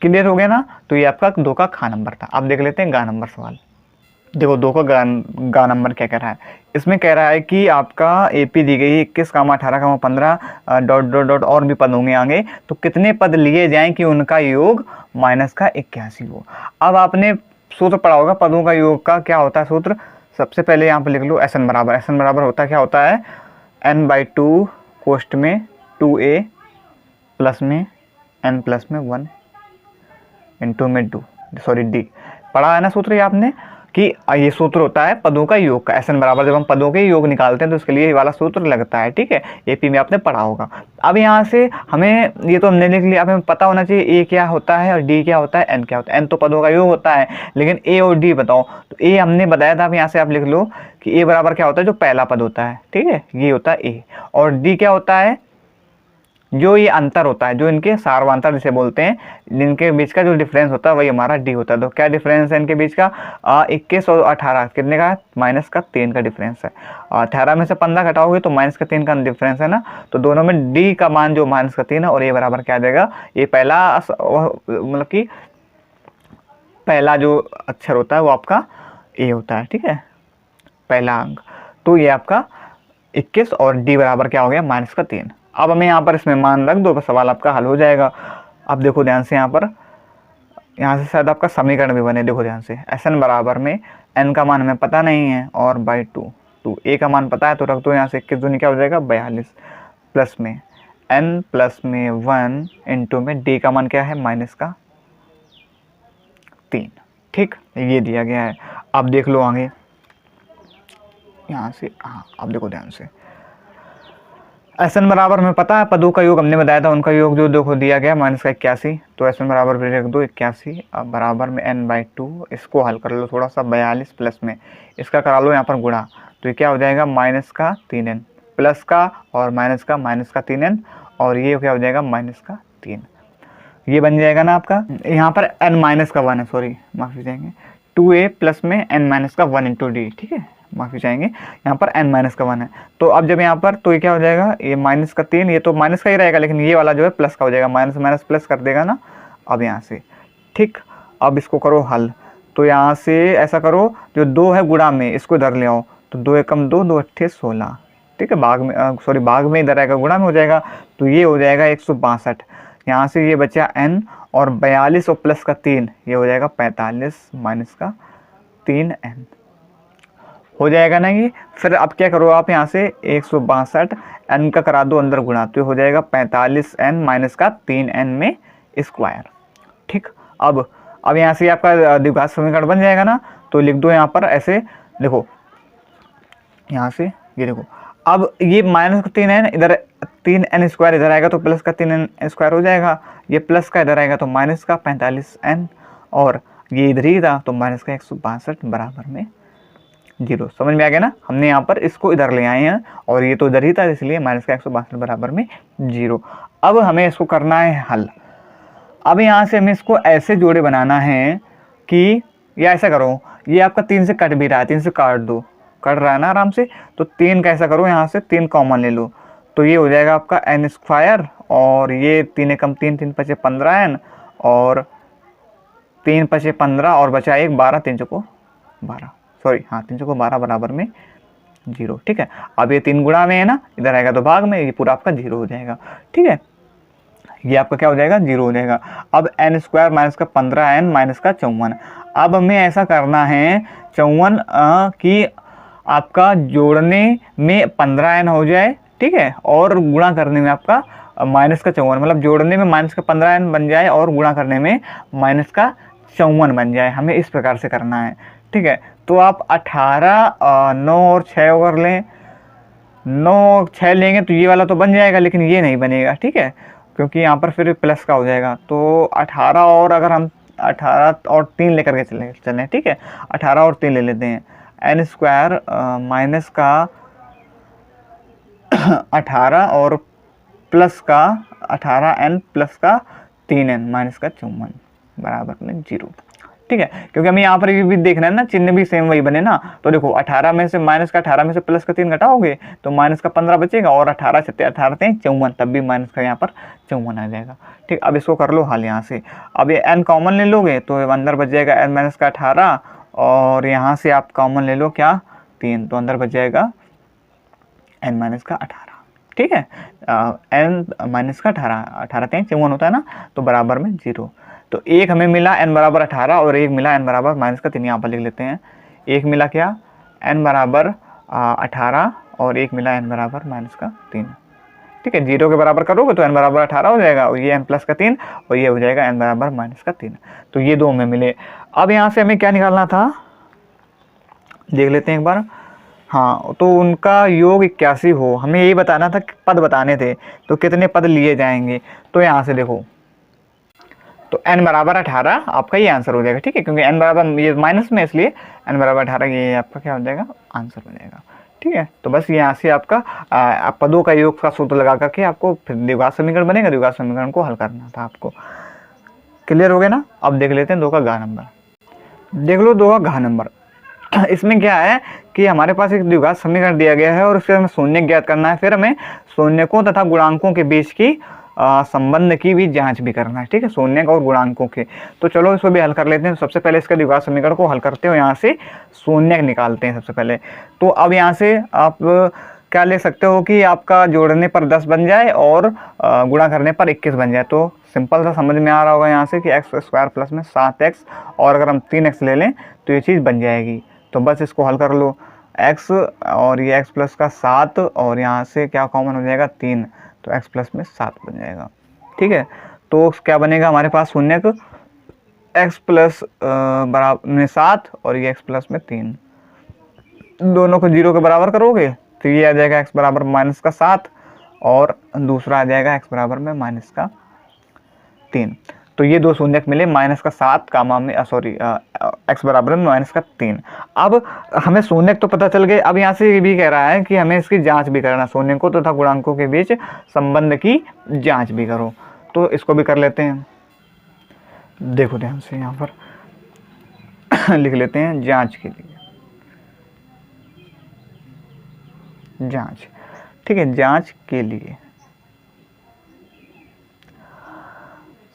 Speaker 1: क्लियर हो गया ना। तो ये आपका 2 का ख नंबर था। अब देख लेते हैं ग नंबर सवाल। देखो 2 का गा नंबर क्या कह रहा है, इसमें कह रहा है कि आपका एपी दी गई 21, 18, 15 डॉट डॉट डॉट और भी पद होंगे आगे, तो कितने पद लिए जाएं कि उनका योग -81 हो। अब आपने सूत्र पढ़ा होगा पदों का योग का, क्या होता है सूत्र, सबसे पहले यहाँ पर लिख लो एस एन बराबर होता क्या होता है, n/2 कोष्ठ में 2a प्लस में n प्लस में 1 इंटू में d। पढ़ा है ना सूत्र ये आपने, कि ये सूत्र होता है पदों का योग का, एन बराबर जब हम पदों के योग निकालते हैं तो उसके लिए ये वाला सूत्र लगता है। ठीक है, एपी में आपने पढ़ा होगा। अब यहाँ से हमें ये तो हमने लिख लिया, अब हमें पता होना चाहिए ए क्या होता है और डी क्या होता है, एन क्या होता है। एन तो पदों का योग होता है, लेकिन ए और डी बताओ। तो ए हमने बताया था, अब यहाँ से आप लिख लो कि ए बराबर क्या होता है, जो पहला पद होता है, ठीक है, ये होता है ए। और डी क्या होता है, जो ये अंतर होता है, जो इनके सार्वंतर जिसे बोलते हैं, जिनके बीच का जो डिफरेंस होता है वही हमारा डी होता है। तो क्या डिफरेंस है इनके बीच का, 21 और 18 कितने का, -3 का डिफरेंस है। 18 में से 15 घटाओगे तो -3 का डिफरेंस है ना, तो दोनों में डी का मान जो -3 है, और ये बराबर क्या आ जाएगा, ये पहला मतलब कि पहला जो अक्षर होता है वो आपका ए होता है, ठीक है, पहला अंक। तो ये आपका 21 और डी बराबर क्या हो गया, -3। अब हमें यहाँ पर इसमें मान रख दो, सवाल आपका हल हो जाएगा। अब देखो ध्यान से, यहाँ से शायद आपका समीकरण भी बने। देखो ध्यान से, एस एन बराबर में एन का मान हमें पता नहीं है और /2 ए का मान पता है, तो रख दो यहाँ से 21 दूनी क्या हो जाएगा 42 प्लस में एन प्लस में 1 इंटू में डी का मान क्या है -3। ठीक, ये दिया गया है। अब देख लो आगे यहाँ से, हाँ अब देखो ध्यान से, एस एन बराबर हमें पता है पदों का योग हमने बताया था, उनका योग जो देखो दिया गया -81, तो एस एन बराबर भी रख दो 81। अब बराबर में n/2, इसको हल कर लो थोड़ा सा, 42 प्लस में इसका करा लो यहाँ पर गुणा, तो ये क्या हो जाएगा -3n प्लस का और -3n, और ये क्या हो जाएगा -3। ये बन जाएगा ना आपका, यहाँ पर n-1 है, सॉरी माफ़ी चाहेंगे, 2a प्लस में n-1 इंटू डी, ठीक है, माफ़ी चाहेंगे, यहाँ पर n-1 है। तो अब जब यहाँ पर, तो ये क्या हो जाएगा, ये -3, ये तो माइनस का ही रहेगा, लेकिन ये वाला जो है प्लस का हो जाएगा, माइनस प्लस कर देगा ना। अब यहाँ से ठीक, अब इसको करो हल, तो यहाँ से ऐसा करो, जो 2 है गुणा में इसको इधर ले आओ, तो 2 एकम 2, 2 अट्ठे 16, ठीक है, भाग में इधर आएगा, गुणा में हो जाएगा, तो ये हो जाएगा 162। यहाँ से ये बचा n और 42 और प्लस का 3, ये हो जाएगा 45 माइनस का 3n हो जाएगा ना ये। फिर अब क्या करो आप, यहाँ से 162 n का करा दो अंदर गुणा, तो हो जाएगा 45n माइनस का 3n में स्क्वायर। ठीक, अब यहाँ से आपका द्विघात समीकरण बन जाएगा ना। तो लिख दो यहाँ पर ऐसे, देखो यहाँ से ये देखो, अब ये माइनस का 3n इधर 3n² इधर आएगा तो प्लस का 3n² हो जाएगा, ये प्लस का इधर आएगा तो माइनस का 45n, और ये इधर ही था तो माइनस का 162 बराबर में 0। समझ में आ गया ना, हमने यहाँ पर इसको इधर ले आए हैं और ये तो इधर ही था, इसलिए माइनस का 162 बराबर में 0। अब हमें इसको करना है हल। अब यहाँ से हमें इसको ऐसे जोड़े बनाना है कि, या ऐसा करो, ये आपका 3 से कट भी रहा है, 3 से काट दो, कट रहा है ना आराम से, तो 3 का ऐसा करो, यहाँ से 3 कॉमन ले लो, तो ये हो जाएगा आपका n², और ये 3 एकम 3, 3 पचे 15n, और 3 पचे 15 और बचा 1 12, 3 चौको 12, सॉरी हाँ 3 चौको 12 बराबर में 0। ठीक है, अब ये 3 गुणा में है ना, इधर आएगा तो भाग में, ये पूरा आपका 0 हो जाएगा। ठीक है, ये आपका क्या हो जाएगा, 0 हो जाएगा। अब n² माइनस का 15n माइनस का 54। अब हमें ऐसा करना है 54 कि आपका जोड़ने में 15n हो जाए, ठीक है, और गुणा करने में आपका माइनस का 54, मतलब जोड़ने में माइनस का 15n बन जाए और गुणा करने में माइनस का 54 बन जाए। हमें इस प्रकार से करना है। ठीक है, तो आप 18 9 और 6 अगर लें, 9 और 6 लेंगे तो ये वाला तो बन जाएगा, लेकिन ये नहीं बनेगा। ठीक है, क्योंकि यहाँ पर फिर प्लस का हो जाएगा। तो 18 और अगर हम 18 और 3 लेकर के चलें, ठीक है, 18 और 3 ले लेते हैं, n² माइनस का 18 और प्लस का 18n प्लस का 3n माइनस का 54 बराबर में 0। ठीक है, क्योंकि हमें यहाँ पर भी देखना है ना, चिन्ह भी सेम वही बने ना। तो देखो 18 में से माइनस का 18 में से प्लस का 3 घटाओगे तो माइनस का 15 बचेगा, और 18 छत्ते 18 54, तब भी माइनस का यहाँ पर 54 आ जाएगा। ठीक, अब इसको कर लो हल यहाँ से। अब ये n कॉमन ले लोगे तो अंदर बच जाएगा n माइनस का 18, और यहाँ से आप कॉमन ले लो क्या, 3, तो अंदर बच जाएगा n माइनस का 18। ठीक है, n माइनस का 18, 18 54 होता है ना, तो बराबर में 0। तो एक हमें मिला n बराबर 18 और एक मिला n बराबर माइनस का 3। यहाँ पर लिख लेते हैं, एक मिला क्या, n बराबर 18 और एक मिला n बराबर माइनस का 3। ठीक है, 0 के बराबर करोगे तो n बराबर 18 हो जाएगा, और ये n प्लस का 3, और ये हो जाएगा n बराबर माइनस का 3। तो ये दो हमें मिले। अब यहाँ से हमें क्या निकालना था, देख लेते हैं एक बार। हाँ, तो उनका योग 81 हो, हमें यही बताना था, पद बताने थे, तो कितने पद लिए जाएंगे। तो यहाँ से देखो, तो n बराबर 18 आपका ये आंसर हो जाएगा। ठीक है, क्योंकि n बराबर ये माइनस में, इसलिए n बराबर 18 ये आपका क्या हो जाएगा, आंसर हो जाएगा। ठीक है, तो बस यहाँ से आपका पदों का योग का सूत्र लगा करके आपको फिर द्विघात समीकरण बनेगा, द्विघात समीकरण को हल करना था आपको। क्लियर हो गया ना। अब देख लेते हैं 2 का घ नंबर। देख लो 2 का घ नंबर। इसमें क्या है कि हमारे पास एक द्विघात समीकरण दिया गया है और उससे हमें शून्य ज्ञात करना है, फिर हमें शून्यकों तथा गुणांकों के बीच की संबंध की भी जांच भी करना है। ठीक है, शून्य और गुणांकों के। तो चलो इसको भी हल कर लेते हैं। सबसे पहले इसका द्विघात समीकरण को हल करते हो, यहाँ से शून्य निकालते हैं सबसे पहले। तो अब यहाँ से आप क्या ले सकते हो कि आपका जोड़ने पर 10 बन जाए और गुणा करने पर 21 बन जाए। तो सिंपल सा समझ में आ रहा होगा यहाँ से कि x² प्लस में 7x, और अगर हम 3x ले लें तो ये चीज़ बन जाएगी। तो बस इसको हल कर लो, x और ये x प्लस का 7, और यहाँ से क्या कॉमन हो जाएगा 3, तो x प्लस में 7 बन जाएगा। ठीक है, तो क्या बनेगा हमारे पास शून्य को, x प्लस बराबर में 7 और ये x प्लस में 3, दोनों को 0 के बराबर करोगे तो ये आ जाएगा x बराबर माइनस का 7, और दूसरा आ जाएगा x बराबर में माइनस का 3। तो ये दो शून्यक मिले, माइनस का 7 कामा में x बराबर में माइनस का 3। अब हमें शून्यक तो पता चल गए। अब यहाँ से ये भी कह रहा है कि हमें इसकी जांच भी करना, शून्यकों तथा गुणांकों के बीच संबंध की जांच भी करो। तो इसको भी कर लेते हैं। देखो ध्यान से यहाँ पर लिख लेते हैं, जांच के लिए जांच। ठीक है, जांच के लिए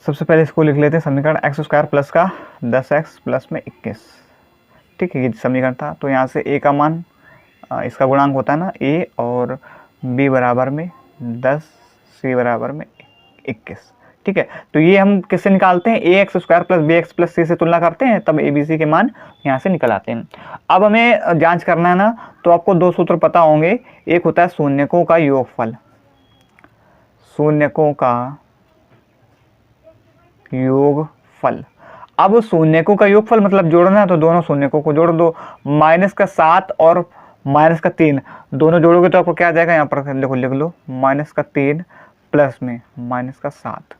Speaker 1: सबसे पहले इसको लिख लेते हैं समीकरण, x² प्लस का 10x प्लस में 21। ठीक है, ये समीकरण था। तो यहाँ से a का मान, इसका गुणांक होता है ना a, और b बराबर में 10, c बराबर में 21। ठीक है, तो ये हम किससे निकालते हैं, ax² plus bx plus c से तुलना करते हैं, तब a b c के मान यहाँ से निकल आते हैं। अब हमें जांच करना है ना, तो आपको दो सूत्र पता होंगे। एक होता है शून्यकों का योगफल, शून्यकों का योगफल। अब शून्यकों का योगफल मतलब जोड़ना है, तो दोनों शून्यकों को जोड़ दो। माइनस का 7 और माइनस का 3 दोनों जोड़ोगे तो आपको क्या आ जाएगा, यहाँ पर देखो लिख लो, माइनस का 3 प्लस में माइनस का 7।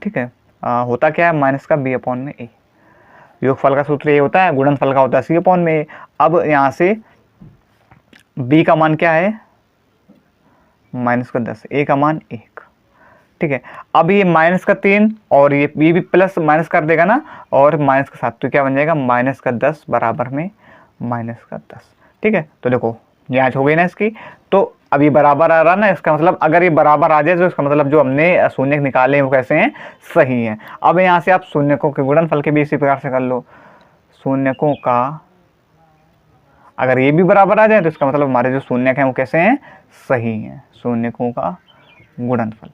Speaker 1: ठीक है, होता क्या है, माइनस का b अपॉन में a। योगफल का सूत्र ये होता है, गुणनफल का होता है c अपॉन में a। अब यहाँ से b का मान क्या है, माइनस का 10, a का मान 1। ठीक है, अब ये माइनस का 3 और ये b भी प्लस माइनस कर देगा ना, और माइनस का 7, तो क्या बन जाएगा, माइनस का 10 बराबर में माइनस का 10। ठीक है, तो देखो जांच हो गई ना इसकी, तो अब ये बराबर आ रहा ना, इसका मतलब अगर ये बराबर आ जाए तो इसका मतलब जो हमने शून्य निकाले हैं वो कैसे हैं, सही हैं। अब यहाँ से आप शून्यकों के गुणनफल के भी इसी प्रकार से कर लो। शून्यकों का अगर ये भी बराबर आ जाए तो इसका मतलब हमारे जो शून्यक हैं वो कैसे हैं, सही हैं। शून्यकों का गुणनफल,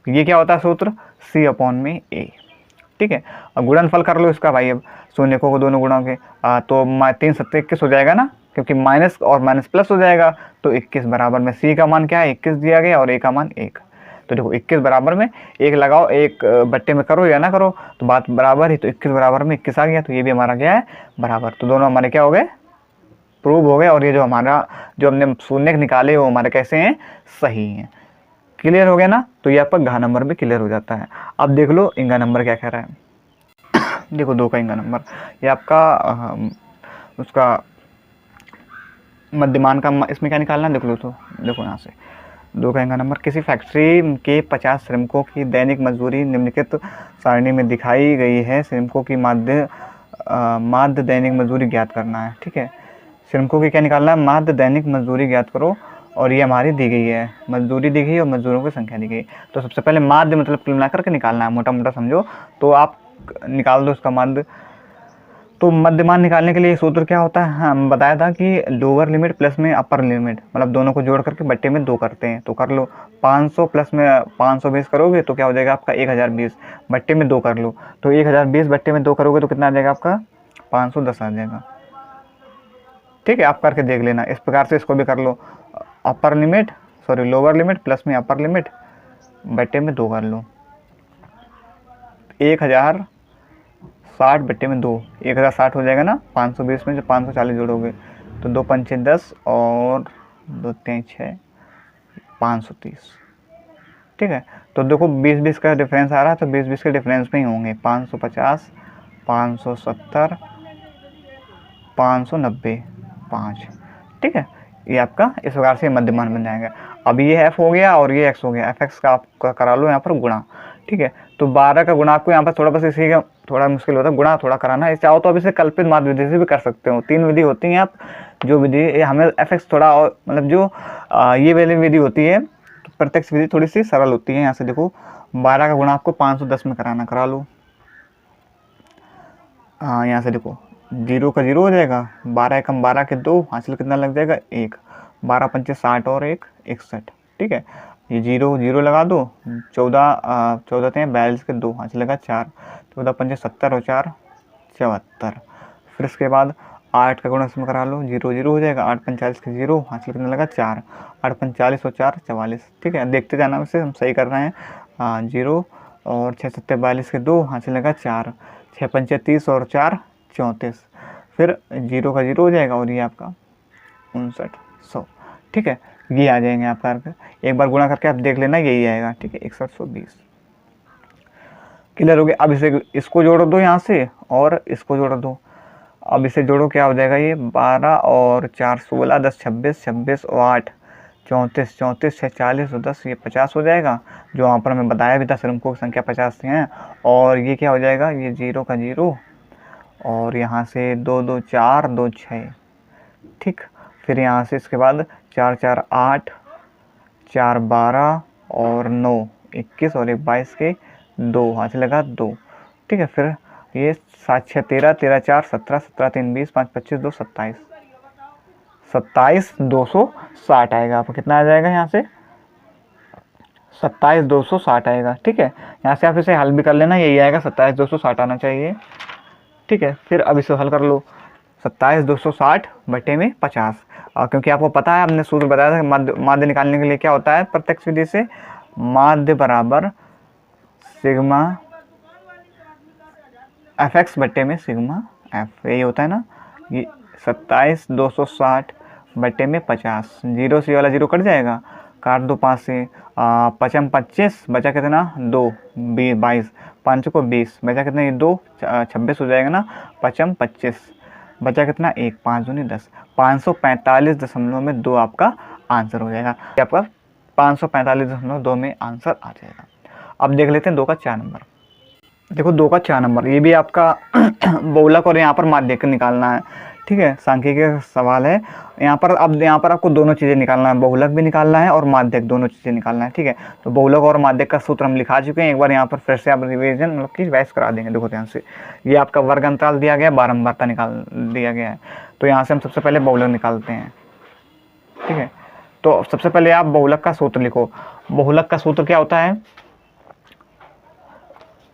Speaker 1: ये क्या होता है सूत्र, c अपॉन में a। ठीक है, अब गुणनफल कर लो इसका भाई। अब शून्यकों को दोनों गुणों के तो 3 7 21 हो जाएगा ना, क्योंकि माइनस और माइनस प्लस हो जाएगा, तो 21 बराबर में c का मान क्या है, 21 दिया गया और a का मान 1। तो देखो 21 बराबर में 1 लगाओ, एक बट्टे में करो या ना करो तो बात बराबर ही, तो 21 बराबर में 21 आ गया, तो ये भी हमारा क्या है, बराबर। तो दोनों हमारे क्या हो गए, प्रूव हो गए, और ये जो हमारा जो हमने शून्य निकाले वो हमारे कैसे हैं, सही हैं। क्लियर हो गया ना, तो ये आपका घा नंबर भी क्लियर हो जाता है। अब देख लो इंगा नंबर क्या कह रहा है। देखो 2 का इंगा नंबर, ये आपका उसका मध्यमान का इसमें क्या निकालना है, देख लो। तो देखो यहाँ से 2 का इंगा नंबर, किसी फैक्ट्री के 50 श्रमिकों की दैनिक मजदूरी निम्नलिखित सारणी में दिखाई गई है। श्रमिकों की माध्य दैनिक मजदूरी ज्ञात करना है। ठीक है, श्रमिकों की क्या निकालना है, माध्य दैनिक मजदूरी ज्ञात करो, और ये हमारी दी गई है, मजदूरी दी गई है और मजदूरों की संख्या दी गई। तो सबसे पहले माध्य मतलब कुल मिला करके निकालना है, मोटा मोटा समझो, तो आप निकाल दो इसका माध्य। तो मध्यमान निकालने के लिए सूत्र क्या होता है, हम बताया था कि लोअर लिमिट प्लस में अपर लिमिट, मतलब दोनों को जोड़ करके बट्टे में 2 करते हैं। तो कर लो, 500 प्लस में 520 करोगे तो क्या हो जाएगा आपका 1020, बट्टे में 2 कर लो, तो 1020 बट्टे में 2 करोगे तो कितना आ जाएगा आपका, 510 आ जाएगा। ठीक है, आप करके देख लेना, इस प्रकार से इसको भी कर लो, upper limit lower limit plus में अपर लिमिट बट्टे में 2 कर लो। 1060 बट्टे में 2, 1060 हो जाएगा ना, 520 में जो 540 जोड़ोगे तो 2 पंचे 10 और 2 3 6, 530। ठीक है, तो देखो 20-20 का डिफरेंस आ रहा है, तो 20-20 के डिफरेंस में ही होंगे, 550, 570, 590, 5। ठीक है, ये आपका इस प्रकार से मध्यमान बन जाएगा। अब ये f हो गया और ये x हो गया, fx का आप करा लो यहाँ पर गुणा। ठीक है, तो 12 का गुणा आपको यहाँ पर थोड़ा बस इसी का थोड़ा मुश्किल होता है, गुणा थोड़ा कराना है। चाहो तो अब इसे कल्पित माध्य विधि से भी कर सकते हो, 3 विधि होती हैं। आप जो विधि हमें fx थोड़ा और मतलब जो ये वाली विधि होती है, तो प्रत्यक्ष विधि थोड़ी सी सरल होती है। यहाँ से देखो 12 का गुणा आपको 510 में कराना, करा लो। हाँ, यहाँ से देखो 0 का 0 हो जाएगा, 12 एकम 12 के 2, हासिल कितना लग जाएगा 1, 12 पंचे 60 और 1 61। ठीक है, ये 0 0 लगा दो, 14 थे 42 के 2, हासिल लगा 4, 14 पंचे 70 और 4 74। फिर इसके बाद 8 का गुणा इसमें करा लो, 0 0 हो जाएगा, 8 45 के 0, हासिल कितना लगा 4, 8 45 और 4 44। ठीक है, देखते जाना, वैसे हम सही कर रहे हैं। 0 और 6 7 42 के 2, हासिल लगा 4, 6 पंचे 30 और 4 34। फिर 0 का 0 हो जाएगा और ये आपका 5900। ठीक है, ये आ जाएंगे आपका, एक बार गुणा करके आप देख लेना, यही आएगा। ठीक है, 6120। क्लियर हो गया। अब इसे इसको जोड़ दो यहाँ से और इसको जोड़ दो। अब इसे जोड़ो, क्या हो जाएगा ये 12 और 4 16, 10 26, 26 और 8 34, 34 6 40 और 10 ये 50 हो जाएगा। जो वहाँ पर हमें बताया भी था श्रमिकों की संख्या 50 हैं। और ये क्या हो जाएगा, ये 0 का 0 और यहाँ से 2 2 4 2 6। ठीक, फिर यहाँ से इसके बाद 4 4 8, 4 12 और 9 21 और 1 22 के 2, हाथ लगा 2। ठीक है, फिर ये 7 6 13, 13 4 17, 17 3 20, 5 25 2 27, 27 260 आएगा। आपको कितना आ जाएगा यहाँ से, 27 260 आएगा। ठीक है, यहाँ से आप इसे हल भी कर लेना, यही आएगा 27 260 आना चाहिए। ठीक है, फिर अब इसे हल कर लो, 27 260 बटे में 50। क्योंकि आपको पता है, हमने सूत्र बताया था माध्य निकालने के लिए क्या होता है प्रत्यक्ष विधि से, माध्य बराबर सिग्मा एफ एक्स बट्टे में सिग्मा एफ, यही होता है ना। ये 27,260 बट्टे में 50, जीरो से वाला जीरो कट जाएगा, काट दो 5 से, 5 25, बचा कितना 2, 22, 5 को 20, बचा कितना ये 2, 26 हो जाएगा ना, 5 25, बचा कितना 1, 5 दूनी 10, 545.2 आपका आंसर हो जाएगा। ये आपका 545.2 में आंसर आ जाएगा। अब देख लेते हैं 2 का 4 नंबर। देखो 2 का 4 नंबर, ये भी आपका बहुलक और यहाँ पर माध्यक निकालना है, ठीक है। सांख्यिकी का सवाल है यहाँ पर। अब यहाँ पर आपको दोनों चीज़ें निकालना है, बहुलक भी निकालना है और माध्यक, दोनों चीज़ें निकालना है, ठीक है। तो बहुलक और माध्यक का सूत्र हम लिखा चुके हैं, एक बार यहाँ पर फिर से आप रिवीजन मतलब कि रिवाइज करा देंगे। देखो ध्यान से, ये आपका वर्ग अंतराल दिया गया, बारंबारता निकाल दिया गया है। तो यहाँ से हम सबसे पहले बहुलक निकालते हैं, ठीक है। तो सबसे पहले आप बहुलक का सूत्र लिखो। बहुलक का सूत्र क्या होता है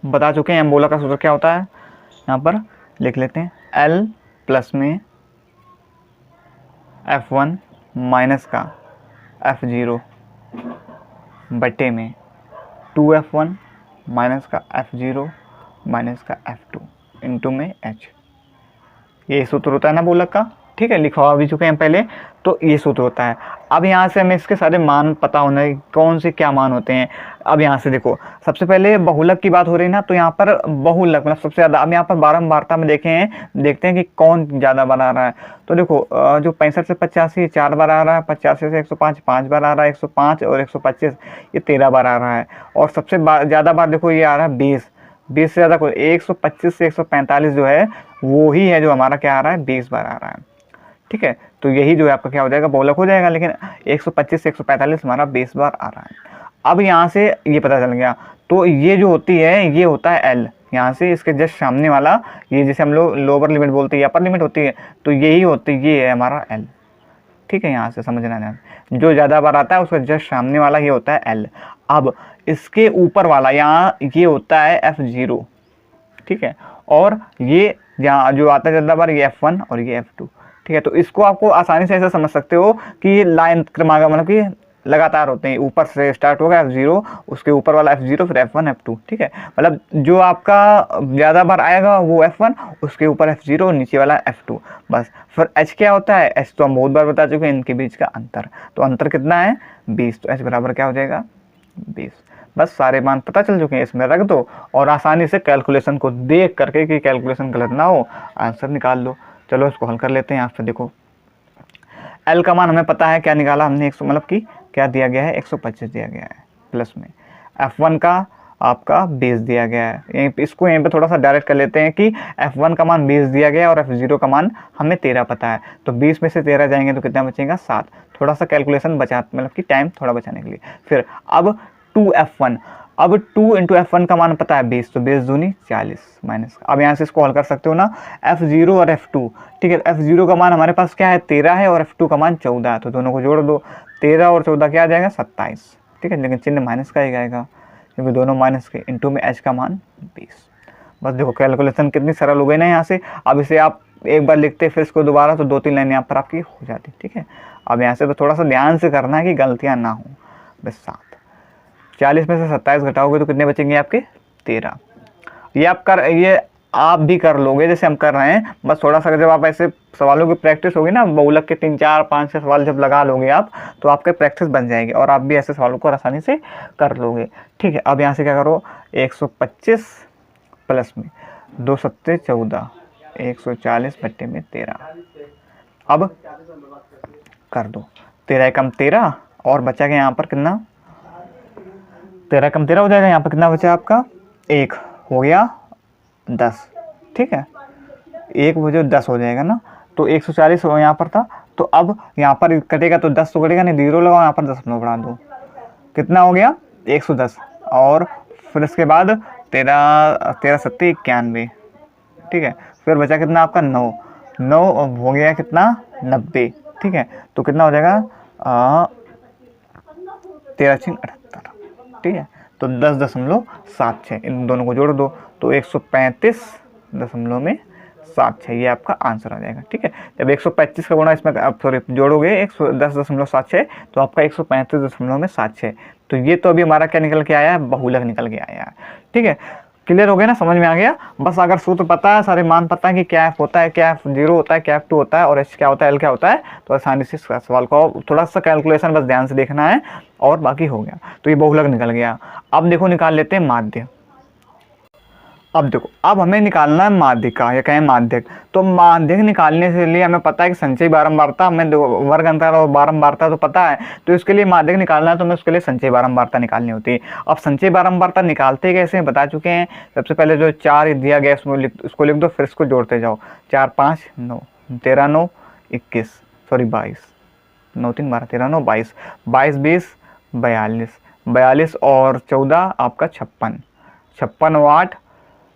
Speaker 1: बता चुके हैं हम। बहुलक का सूत्र क्या होता है यहाँ पर लिख लेते हैं, L प्लस में F1 माइनस का F0 बटे में 2F1 माइनस का F0 माइनस का F2 इंटू में H। ये सूत्र होता है ना बहुलक का, ठीक है। लिखवा भी चुके हैं पहले, तो ये सूत्र होता है। अब यहाँ से हमें इसके सारे मान पता होना है, कौन से क्या मान होते हैं। अब यहाँ से देखो, सबसे पहले बहुलक की बात हो रही है ना, तो यहाँ पर बहुलक मतलब सबसे ज़्यादा। अब यहाँ पर बारंबारता में देखते हैं कि कौन ज़्यादा बार आ रहा है। तो देखो जो 65 से 85 4 बार आ रहा है, 85 से 105 5 बार आ रहा है, 105 और 125 ये 13 बार आ रहा है। और सबसे ज़्यादा बार देखो ये आ रहा है 20 से ज़्यादा कोई 125 से 145 जो है वो ही है जो हमारा क्या आ रहा है 20 बार आ रहा है, ठीक है। तो यही जो है आपका क्या हो जाएगा बहुलक हो जाएगा। लेकिन 125 से 145 हमारा 20 बार आ रहा है। अब यहाँ से ये पता चल गया, तो ये जो होती है ये होता है L। यहाँ से इसके जस्ट सामने वाला ये जैसे हम लोग लोअर लिमिट बोलते हैं, अपर लिमिट होती है, तो यही होती है, ये है हमारा L, ठीक है। यहाँ से समझना है, जो ज़्यादा बार आता है उसका जस्ट सामने वाला ये होता है L। अब इसके ऊपर वाला यहाँ ये होता है F0, ठीक है। और ये यहाँ जो आता है ज़्यादा बार ये F1 और ये F2, ठीक है। तो इसको आपको आसानी से ऐसा समझ सकते हो कि ये लाइन क्रमांक मतलब कि लगातार होते हैं, ऊपर से स्टार्ट होगा F0, उसके ऊपर वाला F0, फिर F1 F2, ठीक है। मतलब जो आपका ज़्यादा बार आएगा वो F1, उसके ऊपर F0, नीचे वाला F2, बस। फिर H क्या होता है, H तो हम बहुत बार बता चुके हैं, इनके बीच का अंतर। तो अंतर कितना है 20, तो H बराबर क्या हो जाएगा 20। बस सारे मान पता चल चुके हैं, इसमें रख दो और आसानी से कैलकुलेशन को देख करके कि कैलकुलेशन गलत ना हो आंसर निकाल लो। चलो इसको हल कर लेते हैं। यहाँ पे देखो L का मान हमें पता है, क्या निकाला हमने 100 मतलब कि क्या दिया गया है 125 दिया गया है, प्लस में F1 का आपका 20 दिया गया है। इसको यहीं पे थोड़ा सा डायरेक्ट कर लेते हैं कि F1 का मान 20 दिया गया है और F0 का मान हमें 13 पता है। तो 20 में से 13 जाएंगे तो कितना बचेगा 7। थोड़ा सा कैलकुलेशन बचा मतलब कि टाइम थोड़ा बचाने के लिए। फिर अब 2F1, अब 2 इंटू F1 का मान पता है 20, तो 20 दूनी 40 माइनस। अब यहाँ से इसको हल कर सकते हो ना, F0 और F2, ठीक है। F0 का मान हमारे पास क्या है 13 है और F2 का मान 14 है, तो दोनों को जोड़ दो, 13 और 14 क्या आ जाएगा 27, ठीक है। लेकिन चिन्ह माइनस का ही आएगा क्योंकि दोनों माइनस के, इंटू में H का मान 20। बस देखो कैलकुलेशन कितनी सरल हो गई ना यहाँ से। अब इसे आप एक बार लिखते फिर इसको दोबारा, तो 2-3 लाइन यहाँ पर आपकी हो जाती, ठीक है। अब यहाँ से तो थोड़ा सा ध्यान से करना है कि गलतियाँ ना हो। बस 7, 40 में से 27 घटाओगे तो कितने बचेंगे आपके 13। ये आप भी कर लोगे जैसे हम कर रहे हैं। बस थोड़ा सा जब आप ऐसे सवालों की प्रैक्टिस होगी ना, बहुलक के 3 4 5 6 सवाल जब लगा लोगे आप, तो आपके प्रैक्टिस बन जाएगी और आप भी ऐसे सवालों को आसानी से कर लोगे, ठीक है। अब यहाँ से क्या करो 125 प्लस में 2 सत्ते 14, 140 बट्टे में 13। अब कर दो 13 कम 13 और बचा गया यहाँ पर कितना 13 कम 13 हो जाएगा। यहाँ पर कितना बचा आपका 1 हो गया 10, ठीक है। 1 बजे 10 हो जाएगा ना, तो 140 हो यहाँ पर था। तो अब यहाँ पर कटेगा तो 10 तो कटेगा नहीं, 0 लगाओ यहाँ पर 10 बढ़ा दो, कितना हो गया 110। और फिर इसके बाद 13 सत्ते 91, ठीक है। फिर बचा कितना आपका 9 हो गया कितना 90, ठीक है। तो कितना हो जाएगा 13 6 78, ठीक है। तो 10.76 इन दोनों को जोड़ दो तो 135.76 ये आपका आंसर आ जाएगा, ठीक है। जब 125 का गुणा इसमें आप सॉरी जोड़ोगे 110.76 तो आपका 135.76। तो ये तो अभी हमारा क्या निकल के आया है बहुलक निकल के आया है, ठीक है। क्लियर हो गया ना, समझ में आ गया। बस अगर सूत्र पता है, सारे मान पता है कि क्या एफ होता है, क्या एफ 0 होता है, क्या एफ 2 होता है और एच क्या होता है, एल क्या होता है, तो आसानी से सवाल को थोड़ा सा कैलकुलेशन बस ध्यान से देखना है और बाकी हो गया। तो ये बहुलक निकल गया। अब देखो निकाल लेते हैं माध्य। अब देखो, अब हमें निकालना है माध्यिका या कहें माध्यक। तो माध्यक निकालने के लिए हमें पता है कि संचयी बारंबारता, हमें वर्ग अंतर और बारंबारता तो पता है, तो इसके लिए माध्यक निकालना है तो हमें उसके लिए संचयी बारंबारता निकालनी होती है। अब संचयी बारंबारता निकालते कैसे हैं बता चुके हैं। सबसे पहले जो 4 दिया गया उसको लिख दो, फिर इसको जोड़ते जाओ। 4 5 9 13 9 21 सॉरी 22 9 3 12 13 9 22 22 20 42 42 और 14 आपका 56 56 और 8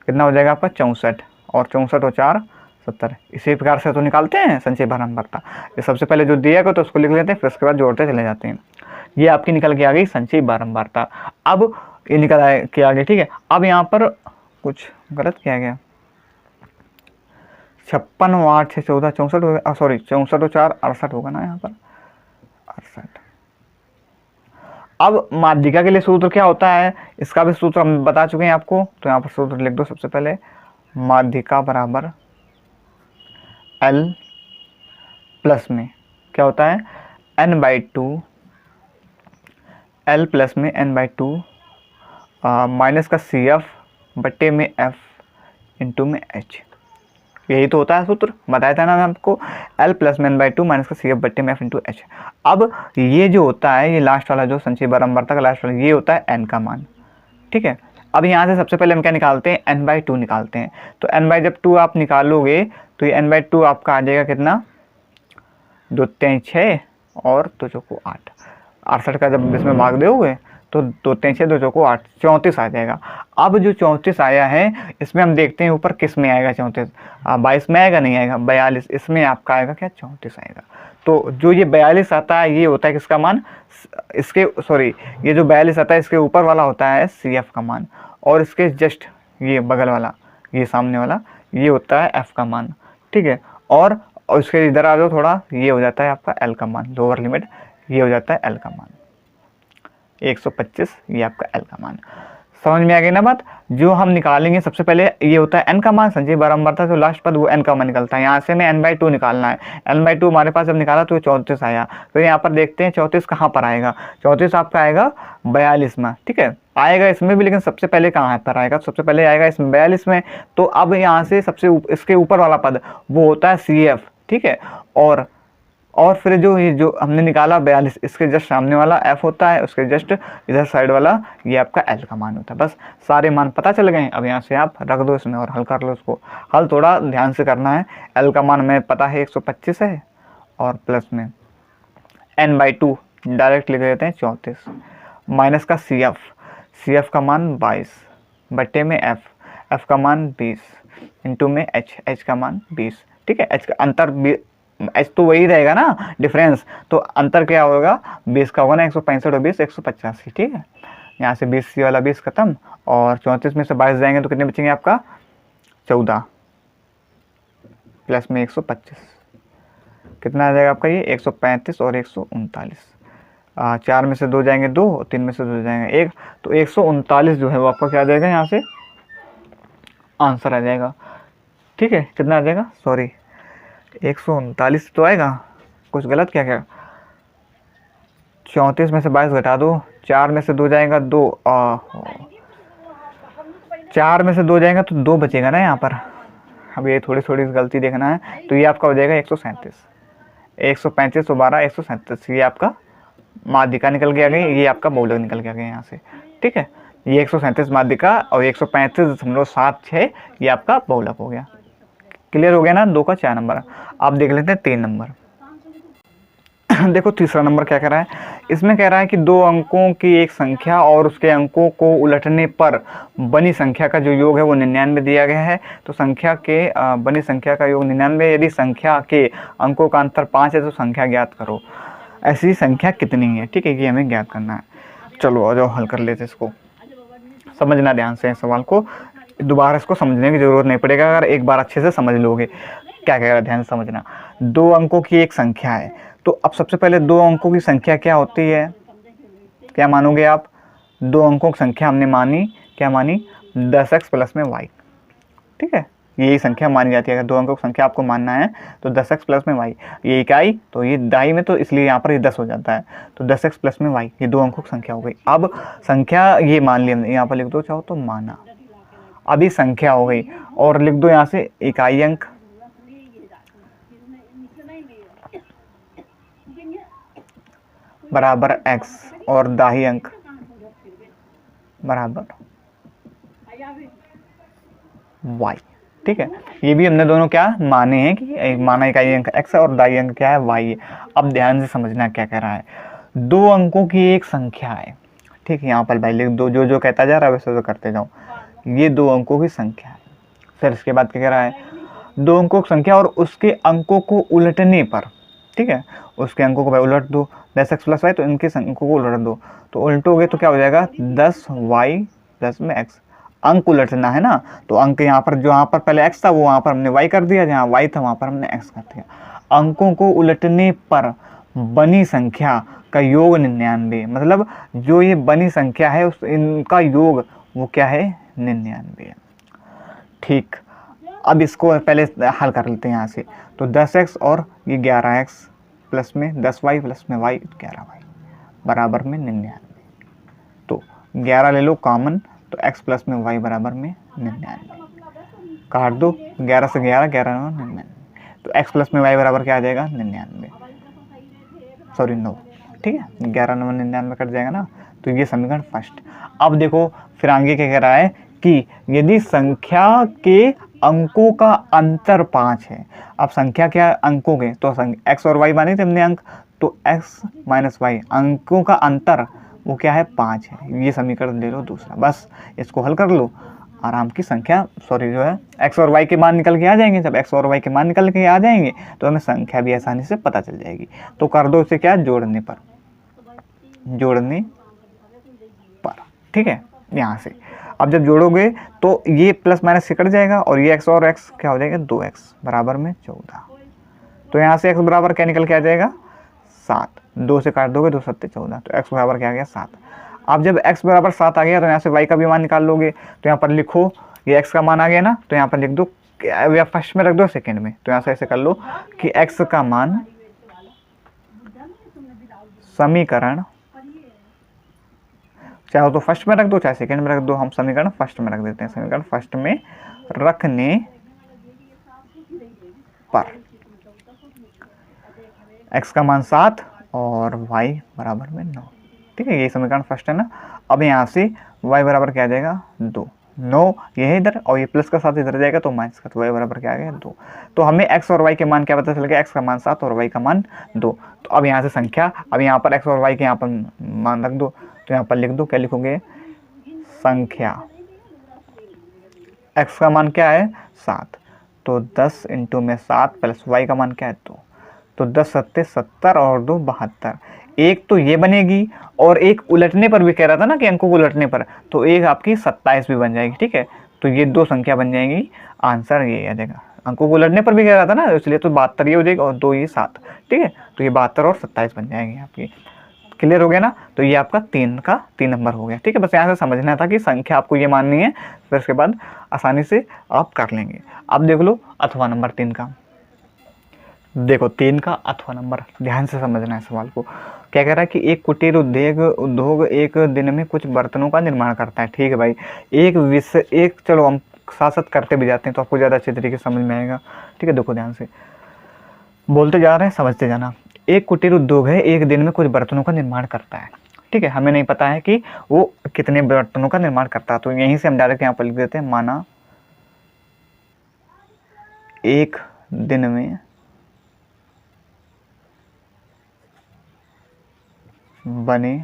Speaker 1: कितना हो जाएगा आपका 64 और 64 और 4 70। इसी प्रकार से तो निकालते हैं संचयी बारंबारता। ये सबसे पहले जो दिया गया तो उसको लिख लेते हैं, फिर उसके बाद जोड़ते चले जाते हैं। ये आपकी निकल के आ गई संचयी बारंबारता। अब ये निकल के आ गई, ठीक है। अब यहाँ पर कुछ गलत किया गया, 56 और 8 6 14 64 सॉरी 64 और 4 68 होगा ना यहाँ पर 68। अब माध्यिका के लिए सूत्र क्या होता है, इसका भी सूत्र हम बता चुके हैं आपको, तो यहाँ पर सूत्र लिख दो। सबसे पहले माध्यिका बराबर L प्लस में क्या होता है n/2 L प्लस में n/2 माइनस का CF बट्टे में F इंटू में H। यही तो होता है सूत्र, बताया था ना मैं आपको, L प्लस में n/2 माइनस का CF बट्टे में F इंटू H। अब ये जो होता है, ये लास्ट वाला जो संचयी बारंबारता का लास्ट वाला, ये होता है n का मान, ठीक है। अब यहाँ से सबसे पहले हम क्या निकालते हैं, n/2 निकालते हैं। तो जब 2 आप निकालोगे तो ये n/2 आपका आ जाएगा कितना, 2 3 6 और 2 चौको 8। 68 का जब इसमें भाग दोगे तो 2 3 6 2 चौको 8 34 आ जाएगा। अब जो 34 आया है इसमें हम देखते हैं ऊपर किस में आएगा 34, 22 में आएगा, नहीं आएगा, 42, इसमें आपका आएगा क्या 34 आएगा। तो जो ये 42 आता है ये होता है किसका मान, इसके सॉरी ये जो 42 आता है इसके ऊपर वाला होता है CF का मान, और इसके जस्ट ये बगल वाला, ये सामने वाला, ये होता है F का मान, ठीक है। और इसके इधर आ जाओ थोड़ा, ये हो जाता है आपका L का मान, लोअर लिमिट, ये हो जाता है L का मान 125, ये आपका L का मान। समझ में आ गई ना बात। जो हम निकालेंगे सबसे पहले ये होता है n का मान, संचयी बारंबारता तो लास्ट पद वो n का मान निकलता है। यहाँ से हमें n/2 निकालना है, n/2 हमारे पास जब निकाला तो 34 आया। तो यहाँ पर देखते हैं 34 कहाँ पर आएगा, 34 आपका आएगा 42 में, ठीक है। आएगा इसमें भी, लेकिन सबसे पहले कहाँ पर आएगा, सबसे पहले आएगा इसमें 42 में। तो अब यहाँ से सबसे इसके ऊपर वाला पद वो होता है CF, ठीक है। और फिर जो ये जो हमने निकाला 42, इसके जस्ट सामने वाला F होता है, उसके जस्ट इधर साइड वाला ये आपका L का मान होता है। बस सारे मान पता चल गए। अब यहाँ से आप रख दो इसमें और हल कर लो इसको। हल थोड़ा ध्यान से करना है। L का मान हमें पता है 125 है, और प्लस में n/2 डायरेक्ट लिख देते हैं 34, माइनस का CF का मान 22 बट्टे में F का मान 20 इंटू में H का मान 20, ठीक है। H का अंतर H तो वही रहेगा ना, डिफरेंस, तो अंतर क्या होगा 20 का होगा ना, 165 और 20 185, ठीक है। यहाँ से 20 वाला 20 खत्म, और 34 में से 22 जाएंगे तो कितने बचेंगे आपका 14 प्लस में 125, कितना आ जाएगा आपका ये 135 और 139। 4 में से 2 जाएंगे 2, 3 में से 2 जाएंगे 1, तो 139 जो है वो आपका क्या आ जाएगा, यहाँ से आंसर आ जाएगा, ठीक है। कितना आ जाएगा, सॉरी 139 तो आएगा, कुछ गलत क्या 34 में से 22 घटा दो, 4 में से 2 जाएगा 2, 4 में से 2 जाएगा तो 2 बचेगा ना यहाँ पर। अब ये थोड़ी थोड़ी गलती देखना है। तो ये आपका हो जाएगा 137, 135 और 12 137, ये आपका माध्यिका निकल के आ गई, ये आपका बहुलक निकल के आ गया यहाँ से, ठीक है। ये 137 माध्यिका और 135.76 ये आपका बहुलक हो गया। क्लियर हो गया ना, 2 का 4 नंबर। आप देख लेते हैं 3 नंबर। देखो तीसरा नंबर क्या कह रहा है, इसमें कह रहा है कि 2 अंकों की एक संख्या और उसके अंकों को उलटने पर बनी संख्या का जो योग है वो 99 दिया गया है। तो संख्या के बनी संख्या का योग 99, यदि संख्या के अंकों का अंतर 5 है तो संख्या ज्ञात करो। ऐसी संख्या कितनी है, ठीक है, ये हमें ज्ञात करना है। चलो आ जाओ हल कर लेते इसको। समझना ध्यान से सवाल को, दोबारा इसको समझने की ज़रूरत नहीं पड़ेगा अगर एक बार अच्छे से समझ लोगे। क्या कह रहा है, ध्यान से समझना। 2 अंकों की एक संख्या है, तो अब सबसे पहले 2 अंकों की संख्या क्या होती है, क्या मानोगे आप। 2 अंकों की संख्या हमने मानी, क्या मानी, 10x प्लस में y। ठीक है, यही संख्या मानी जाती है। अगर 2 अंकों की संख्या आपको मानना है तो 10x प्लस में y, ये इकाई तो ये दाई में, तो इसलिए यहाँ पर ये 10 हो जाता है। तो 10x प्लस में y, ये 2 अंकों की संख्या हो गई। अब संख्या ये मान ली हमने, यहाँ पर लिख दो चाहो तो माना। अब ये संख्या हो गई और लिख दो यहाँ से इकाई अंक बराबर x और दाही अंक बराबर y। ठीक है, ये भी हमने दोनों क्या माने हैं कि माना इकाई अंक x है और दाई अंक क्या है y है। अब ध्यान से समझना क्या कह रहा है, 2 अंकों की एक संख्या है। ठीक है, यहाँ पर भाई लिख दो, जो कहता जा रहा है वैसे तो करते जाओ। ये 2 अंकों की संख्या है। फिर इसके बाद क्या कह रहा है, 2 अंकों की संख्या और उसके अंकों को उलटने पर, ठीक है, उसके अंकों को भाई उलट दो, 10x प्लस वाई, तो इनके अंकों को उलट दो। तो उल्टोगे तो क्या हो जाएगा, 10y प्लस में x। अंक उलटना है ना, तो अंक यहाँ पर जो यहाँ पर पहले x था वो वहाँ पर हमने y कर दिया, जहाँ y था वहाँ पर हमने x कर दिया। अंकों को उलटने पर बनी संख्या का योग 99, मतलब जो ये बनी संख्या है उस इनका योग वो क्या है, 99। ठीक, अब इसको पहले हल कर लेते हैं यहाँ से। तो 10x और ये 11x प्लस में 10y प्लस में y 11y बराबर में 99। तो 11 ले लो कॉमन, तो x प्लस में y बराबर में 99। काट दो, 11 से 11, 11 9 99। तो x प्लस में y बराबर क्या आ जाएगा, 99, सॉरी 9। ठीक है, 11 9 99 कट जाएगा ना। तो ये समीकरण फर्स्ट। अब देखो फिर आगे क्या कह रहा है कि यदि संख्या के अंकों का अंतर 5 है। अब संख्या क्या अंकों के, तो x और y माने थे हमने अंक, तो x माइनस वाई अंकों का अंतर वो क्या है, 5 है। ये समीकरण ले लो दूसरा, बस इसको हल कर लो, आराम की संख्या सॉरी जो है x और y के मान निकल के आ जाएंगे। जब x और y के मान निकल के आ जाएंगे तो हमें संख्या भी आसानी से पता चल जाएगी। तो कर दो इसे क्या, जोड़ने पर, ठीक है, यहाँ से। अब जब जोड़ोगे तो ये प्लस माइनस से कट जाएगा और ये x और x क्या हो जाएगा, 2x बराबर में 14। तो यहाँ से x बराबर क्या निकल के आ जाएगा, 7। 2 से काट दोगे 2 7 14, तो x बराबर क्या आ गया, 7। अब जब x बराबर 7 आ गया तो यहाँ से y का भी मान निकाल लोगे। तो यहाँ पर लिखो, ये x का मान आ गया ना, तो यहाँ पर लिख दो, या फर्स्ट में रख दो सेकंड में। तो यहाँ से ऐसे कर लो कि x का मान समीकरण, चाहे तो फर्स्ट में रख दो चाहे सेकंड में रख दो, हम समीकरण फर्स्ट में रख देते हैं। समीकरण फर्स्ट में रखने पर x का मान 7 और y बराबर में 9। ठीक है, ये समीकरण फर्स्ट है ना। अब यहाँ से y बराबर क्या आ जाएगा, 2। 9 ये है इधर और ये प्लस का 7 इधर जाएगा तो माइनस का, तो y बराबर क्या आ गया, 2। तो हमें x और y के मान क्या पता चल गया, x का मान 7 और y का मान 2। तो अब यहाँ से संख्या, अब यहाँ पर x और y के यहाँ पर मान रख दो। तो यहाँ पर लिख दो, क्या लिखोगे, संख्या x का मान क्या है, 7, तो 10 इंटू में 7 प्लस y का मान क्या है, 2। तो 10 7 70 और 2 72। एक तो ये बनेगी और एक उलटने पर भी कह रहा था ना कि अंकों को उलटने पर, तो एक आपकी 27 भी बन जाएगी। ठीक है, तो ये 2 संख्या बन जाएंगी, आंसर ये आ जाएगा। अंकों को उलटने पर भी कह रहा था ना, इसलिए तो 72 ये हो जाएगा और 2 ये 7। ठीक है, तो ये 72 और 27 बन जाएंगे आपकी। क्लियर हो गया ना। तो ये आपका 3 का 3 नंबर हो गया। ठीक है, बस यहाँ से समझना था कि संख्या आपको ये माननी है, फिर उसके बाद आसानी से आप कर लेंगे। अब देख लो अथवा नंबर 3 का। देखो 3 का अथवा नंबर, ध्यान से समझना है सवाल को। क्या कह रहा है कि एक कुटीर उद्योग एक दिन में कुछ बर्तनों का निर्माण करता है। ठीक है भाई, एक चलो हम साथ साथ करते भी जाते हैं तो आपको ज़्यादा अच्छे तरीके से समझ में आएगा। ठीक है, देखो ध्यान से बोलते जा रहे हैं, समझते जाना। एक कुटीर उद्योग है, एक दिन में कुछ बर्तनों का निर्माण करता है। ठीक है, हमें नहीं पता है कि वो कितने बर्तनों का निर्माण करता है, तो यहीं से हम डायरेक्ट यहाँ पर लिख देते हैं, माना एक दिन में बने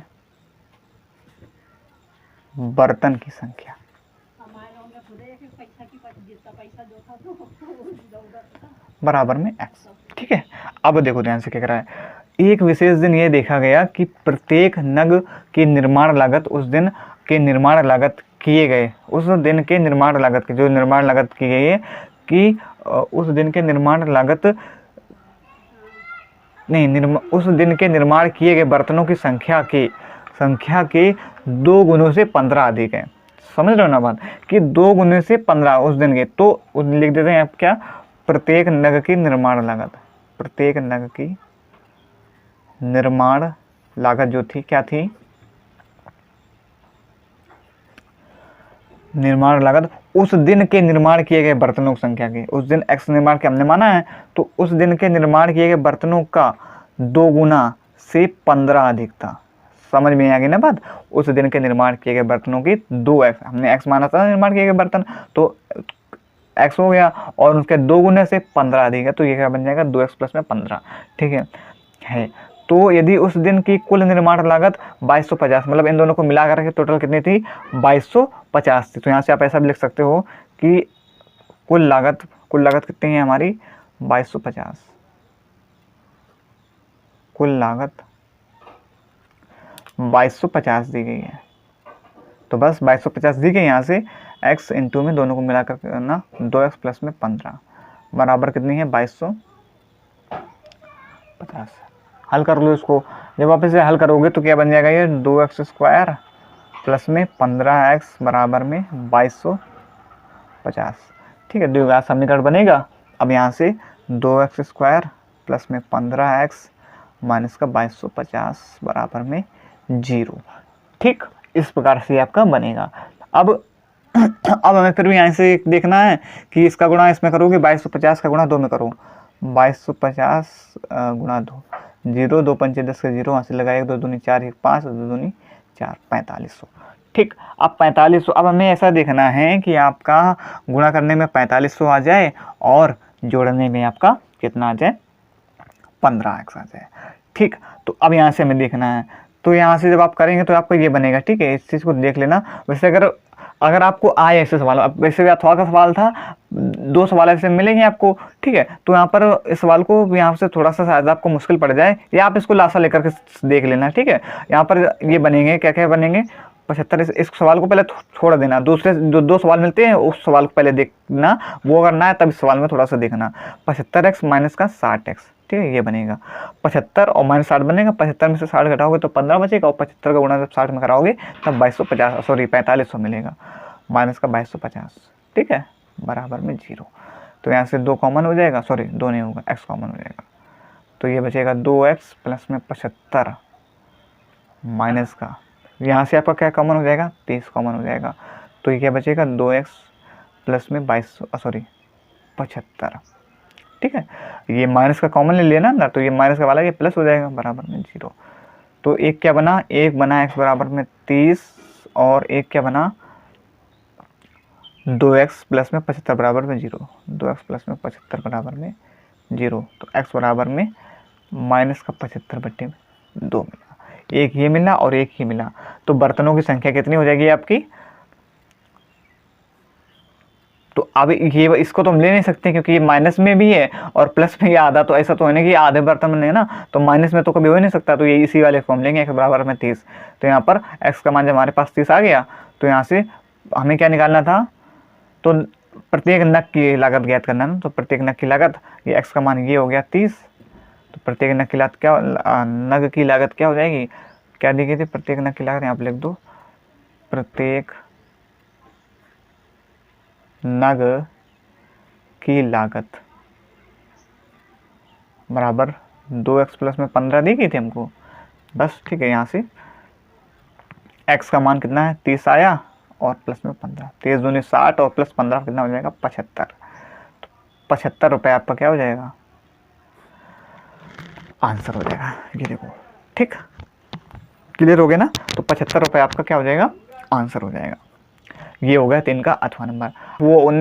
Speaker 1: बर्तन की संख्या बराबर में x। ठीक है, अब देखो ध्यान से क्या कर रहा है। एक विशेष दिन ये देखा गया कि प्रत्येक नग की निर्माण लागत उस दिन के निर्माण लागत किए गए, उस दिन के निर्माण लागत की जो निर्माण लागत की गई है कि उस दिन के निर्माण लागत नहीं, उस दिन के निर्माण किए गए बर्तनों की संख्या के 2 गुणों से 15 अधिक है। समझ रहे हो ना बात, कि 2 गुने से 15 उस दिन के, तो लिख देते हैं आप क्या, प्रत्येक नग की निर्माण लागत, प्रत्येक नग की निर्माण लागत जो थी क्या थी, निर्माण लागत उस दिन के निर्माण किए गए बर्तनों की संख्या की, उस दिन x निर्माण के हमने माना है, तो उस दिन के निर्माण किए गए बर्तनों का 2 गुना से 15 अधिक था। समझ में आ गई ना बात, उस दिन के निर्माण किए गए बर्तनों की 2x, हमने x माना था निर्माण किए गए बर्तन, तो x हो गया और उसके 2 गुने से 15 अधिक है, तो ये क्या बन जाएगा 2x प्लस में 15। ठीक है। तो यदि उस दिन की कुल निर्माण लागत 2250, मतलब इन दोनों को मिलाकर के टोटल कितनी थी 2250 थी, तो यहाँ से आप ऐसा भी लिख सकते हो कि कुल लागत कितनी है हमारी 2250, कुल लागत 2250 दी गई है। तो बस 2250 दी गई, यहाँ से x इंटू में दोनों को मिलाकर करना 2x प्लस में 15 बराबर कितनी है 2250। हल कर लो इसको, जब आप इसे हल करोगे तो क्या बन जाएगा ये 2x स्क्वायर प्लस में 15x बराबर में 2250। ठीक है, द्विघात समीकरण बनेगा। अब यहाँ से 2x स्क्वायर प्लस में 15x माइनस का 2250 बराबर में 0। ठीक, इस प्रकार से आपका बनेगा। अब हमें फिर भी यहाँ से देखना है कि इसका गुणा इसमें करोगे, 2250 का गुणा 2 में करो, 2250 गुणा 2, 0 2 पंचे 10 का 0, वहाँ से लगाएगा 2 दूनी 4 1 5 2 दूनी 4 4500। ठीक, अब 4500, अब हमें ऐसा देखना है कि आपका गुणा करने में 4500 आ जाए और जोड़ने में आपका कितना आ जाए 15x आ जाए। ठीक, तो अब यहाँ से हमें देखना है, तो यहाँ से जब आप करेंगे तो आपको ये बनेगा। ठीक है, इस चीज़ को देख लेना। वैसे अगर आपको आए ऐसे सवाल, अब वैसे थोड़ा का सवाल था, 2 सवाल ऐसे मिलेंगे आपको। ठीक है, तो यहाँ पर इस सवाल को यहाँ से थोड़ा सा शायद आपको मुश्किल पड़ जाए, या आप इसको लासा लेकर के देख लेना। ठीक है, यहाँ पर ये बनेंगे क्या क्या बनेंगे 75। इस सवाल को पहले छोड़ देना, दूसरे जो 2 सवाल मिलते हैं उस सवाल को पहले देखना, वो करना है, तब इस सवाल में थोड़ा सा देखना। 75x माइनस का 60x, ठीक है, ये बनेगा 75 और माइनस 60 बनेगा। 75 में से 60 घटाओगे तो 15 बचेगा, और 75 का गुणा जब 60 में कराओगे तब 4500 मिलेगा, माइनस का 2250। ठीक है, बराबर में 0। तो यहाँ से 2 कॉमन हो जाएगा, सॉरी 2 नहीं होगा, x कॉमन हो जाएगा, तो ये बचेगा 2x प्लस में 75 माइनस का, यहाँ से आपका क्या कॉमन हो जाएगा 30 कॉमन हो जाएगा, तो ये क्या बचेगा 2x प्लस में 75। ठीक है, ये माइनस का कॉमन ले लेना ना, तो ये माइनस का वाला ये प्लस हो जाएगा बराबर में 0। तो एक क्या बना, एक बना x बराबर में 30, और एक क्या बना 2x प्लस में 75 बराबर में 0, 2x प्लस में 75 बराबर में 0। तो x बराबर में माइनस का 75/2 मिला, एक ये मिला और एक ही मिला। तो बर्तनों की संख्या कितनी हो जाएगी आपकी, तो अब ये इसको तो हम ले नहीं सकते क्योंकि ये माइनस में भी है और प्लस में ये आधा, तो ऐसा तो है ना कि आधे बर्तन में है ना, तो माइनस में तो कभी हो ही नहीं सकता, तो ये इसी वाले फॉर्म लेंगे x बराबर में 30। तो यहाँ पर x का मान जब हमारे पास 30 आ गया, तो यहाँ से हमें क्या निकालना था, तो प्रत्येक नग की लागत ज्ञात करना ना, तो प्रत्येक नग की लागत, ये x का मान ये हो गया 30, तो प्रत्येक नग की लागत क्या, नग की लागत क्या हो जाएगी, क्या दी गई थी प्रत्येक नग की लागत, यहाँ पर लिख दो, प्रत्येक नग की लागत बराबर 2x प्लस में 15 दी गई थी हमको बस। ठीक है, यहाँ से x का मान कितना है 30 आया और प्लस में 15, 30 दूनी 60 और प्लस 15 कितना हो जाएगा 75। तो 75 रुपये आपका क्या हो जाएगा, आंसर हो जाएगा, ये देखो। ठीक, क्लियर हो गया ना, तो 75 रुपये आपका क्या हो जाएगा, आंसर हो जाएगा। ये हो गया 3 का 8वां नंबर। वो उन्होंने